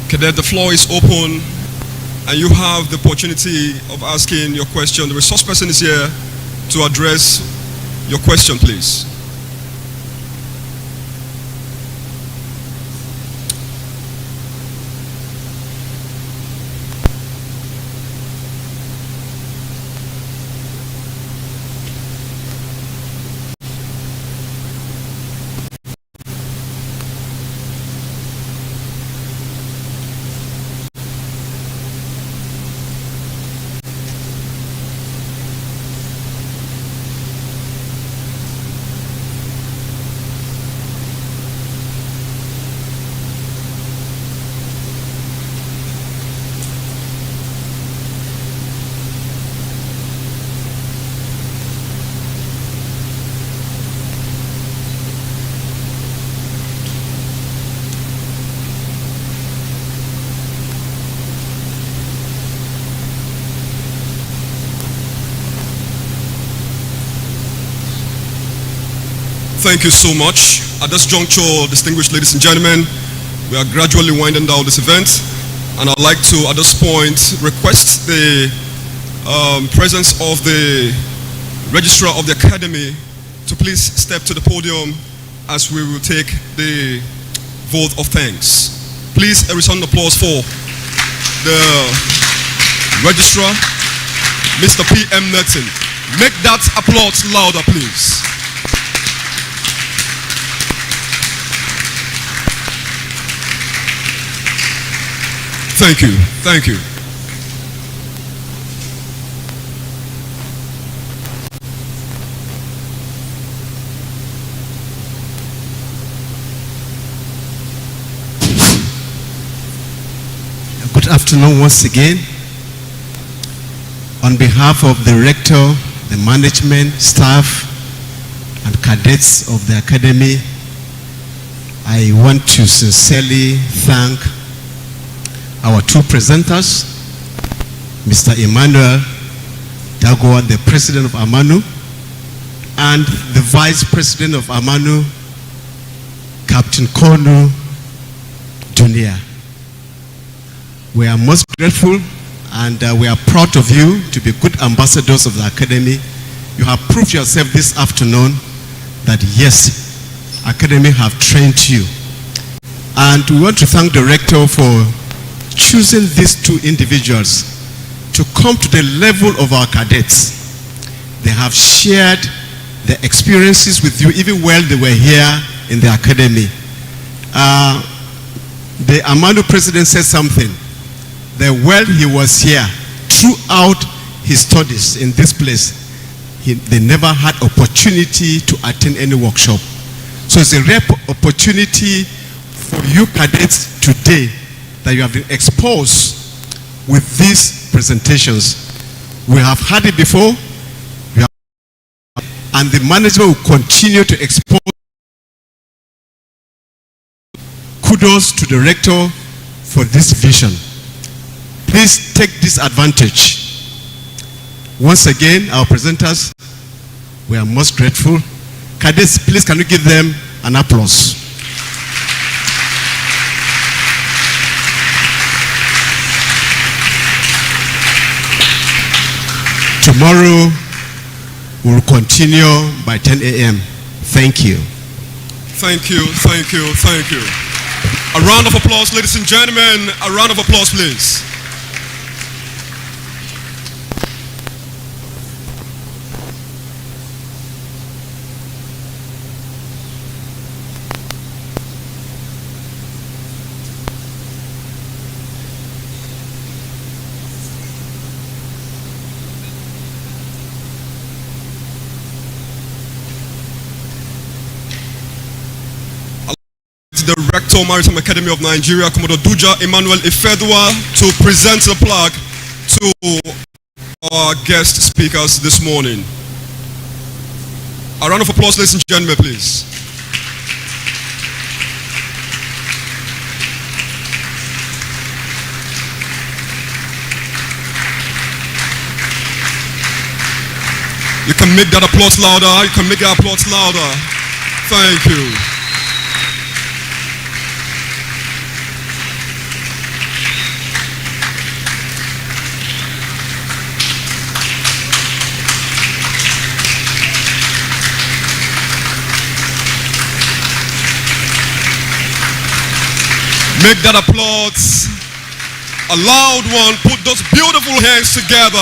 Cadet, the floor is open and you have the opportunity of asking your question. The resource person is here to address your question, please. Thank you so much. At this juncture, distinguished ladies and gentlemen, we are gradually winding down this event, and I'd like to, at this point, request the presence of the registrar of the academy to please step to the podium as we will take the vote of thanks. Please, a resounding applause for the registrar, Mr. P.M. Netton. Make that applause louder, please. Thank you. Thank you. Good afternoon once again. On behalf of the rector, the management, staff, and cadets of the academy, I want to sincerely thank our two presenters, Mr. Emmanuel Dagoa, the president of Amanu, and the vice president of Amanu, Captain Konu Junior. We are most grateful and we are proud of you to be good ambassadors of the academy. You have proved yourself this afternoon that yes, academy have trained you. And we want to thank the rector for choosing these two individuals to come to the level of our cadets. They have shared their experiences with you even while they were here in the academy. the Amadu president said something. That while he was here, throughout his studies in this place, they never had opportunity to attend any workshop. So it's a rare opportunity for you cadets today that you have been exposed with these presentations. We have had it before, and the management will continue to expose. Kudos to the rector for this vision. Please take this advantage. Once again, our presenters, we are most grateful. Cadets, please can you give them an applause? Tomorrow, we will continue by 10 a.m. Thank you. Thank you, thank you, thank you. A round of applause, ladies and gentlemen. A round of applause, please. The Rector, Maritime Academy of Nigeria, Commodore Duja Emmanuel Ifedwa, to present the plaque to our guest speakers this morning. A round of applause, ladies and gentlemen, please. You can make that applause louder. You can make that applause louder. Thank you. Make that applause a loud one. Put those beautiful hands together.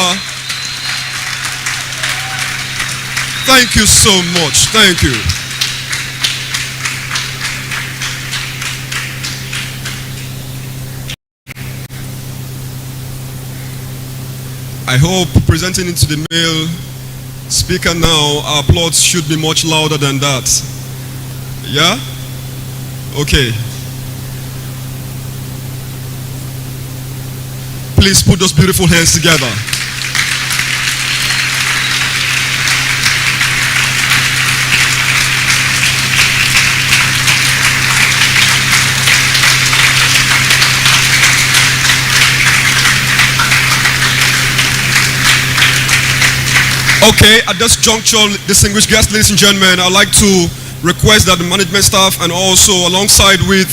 Thank you so much. Thank you. I hope presenting it to the male speaker now, our applause should be much louder than that. Yeah? Okay. Please put those beautiful hands together. Okay, at this juncture, distinguished guests, ladies and gentlemen, I'd like to request that the management staff and also alongside with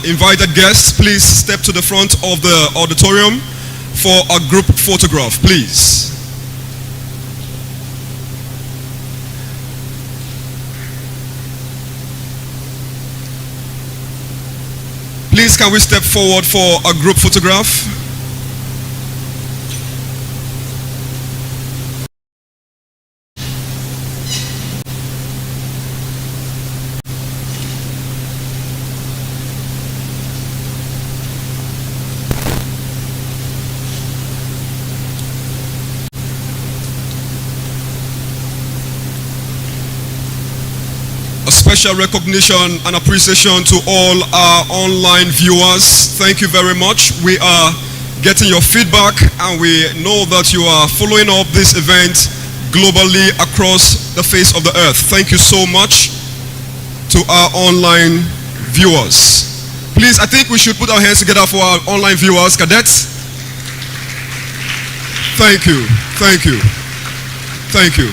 invited guests, please step to the front of the auditorium for a group photograph, please. Please, can we step forward for a group photograph? Special recognition and appreciation to all our online viewers. Thank you very much. We are getting your feedback and we know that you are following up this event globally across the face of the earth. Thank you so much to our online viewers. Please, I think we should put our hands together for our online viewers. Cadets, thank you, thank you, thank you.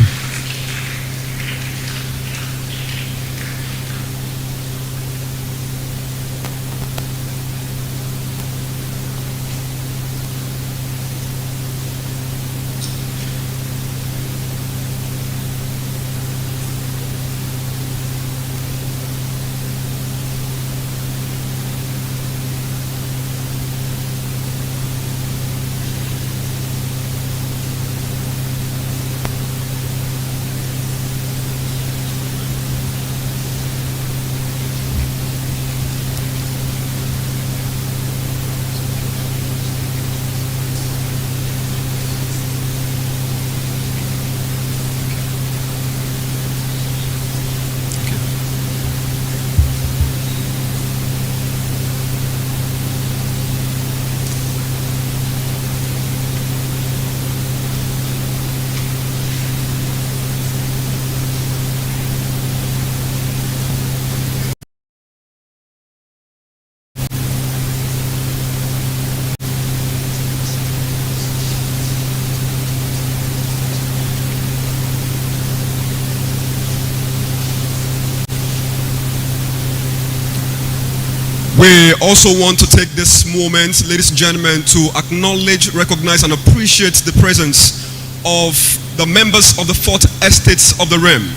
We also want to take this moment, ladies and gentlemen, to acknowledge, recognize, and appreciate the presence of the members of the 4th Estates of the Realm.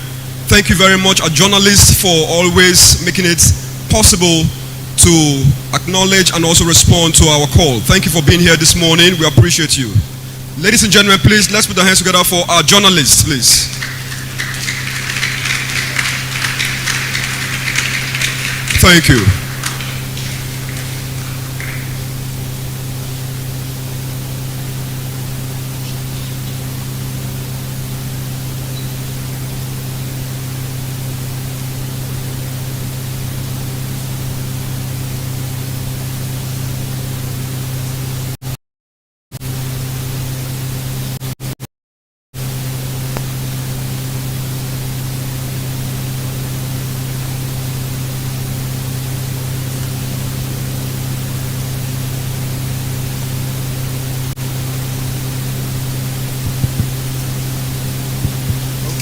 Thank you very much, our journalists, for always making it possible to acknowledge and also respond to our call. Thank you for being here this morning. We appreciate you. Ladies and gentlemen, please, let's put our hands together for our journalists, please. Thank you.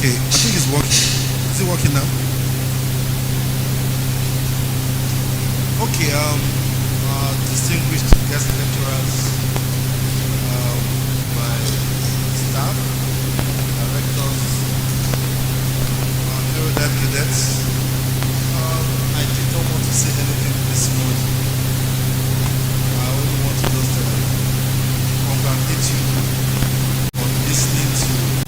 Okay, I think it's working. Is it working now? Okay, distinguished guest lecturers, my staff, directors, erudite cadets, I did not want to say anything this morning. I only want to just congratulate you for listening to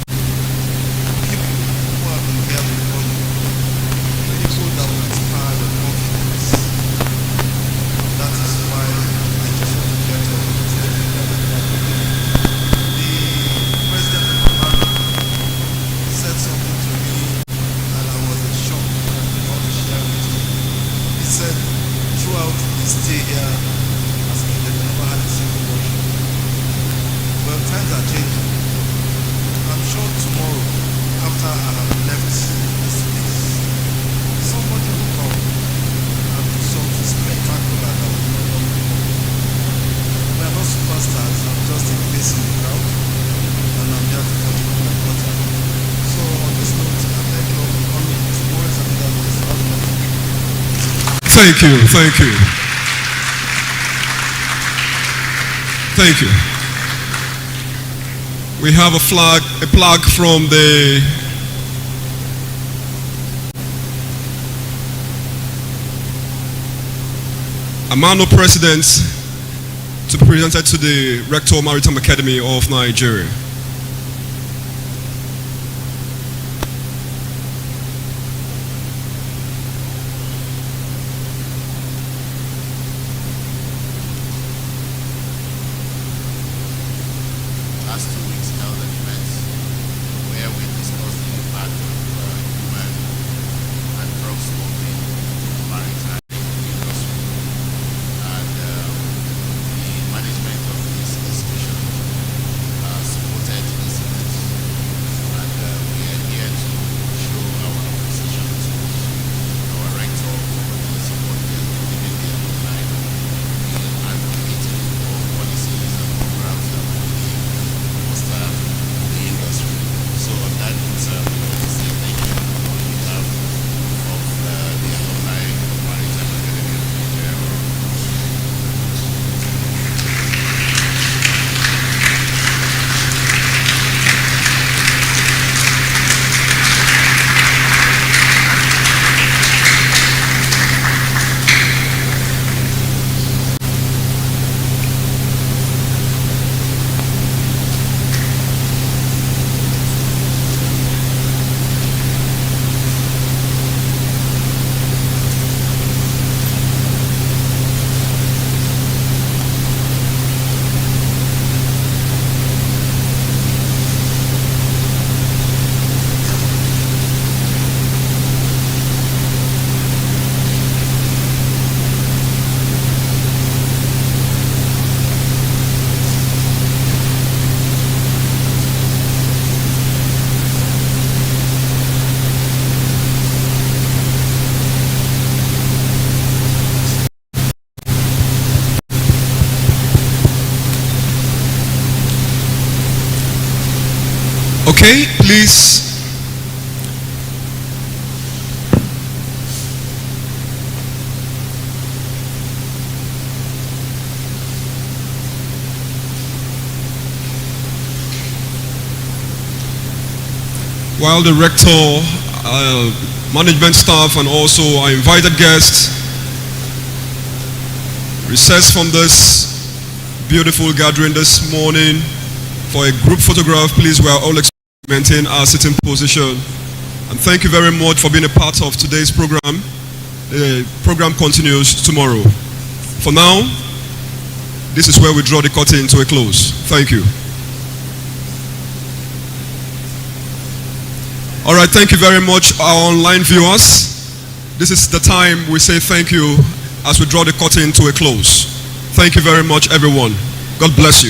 Thank you, thank you. Thank you. We have a plaque from the Amano President to be presented to the Rector Maritime Academy of Nigeria. Last 2 weeks held an event where we discussed the impact of human and drug smuggling in the maritime industry. And the management of this institution supported this event. And we are here to show our appreciation to our rector for the support he has been giving the alumni in advocating for policies and programs that will foster the industry. So on that note, we want to say thank you on behalf of the alumni of Maritime Academy of Nigeria. Okay, please. while the rector, management staff, and also our invited guests recess from this beautiful gathering this morning for a group photograph. Please, we are all expected to maintain our sitting position. And thank you very much for being a part of today's program. The program continues tomorrow. For now, this is where we draw the curtain to a close. Thank you. All right, thank you very much, our online viewers. This is the time we say thank you as we draw the curtain to a close. Thank you very much, everyone. God bless you.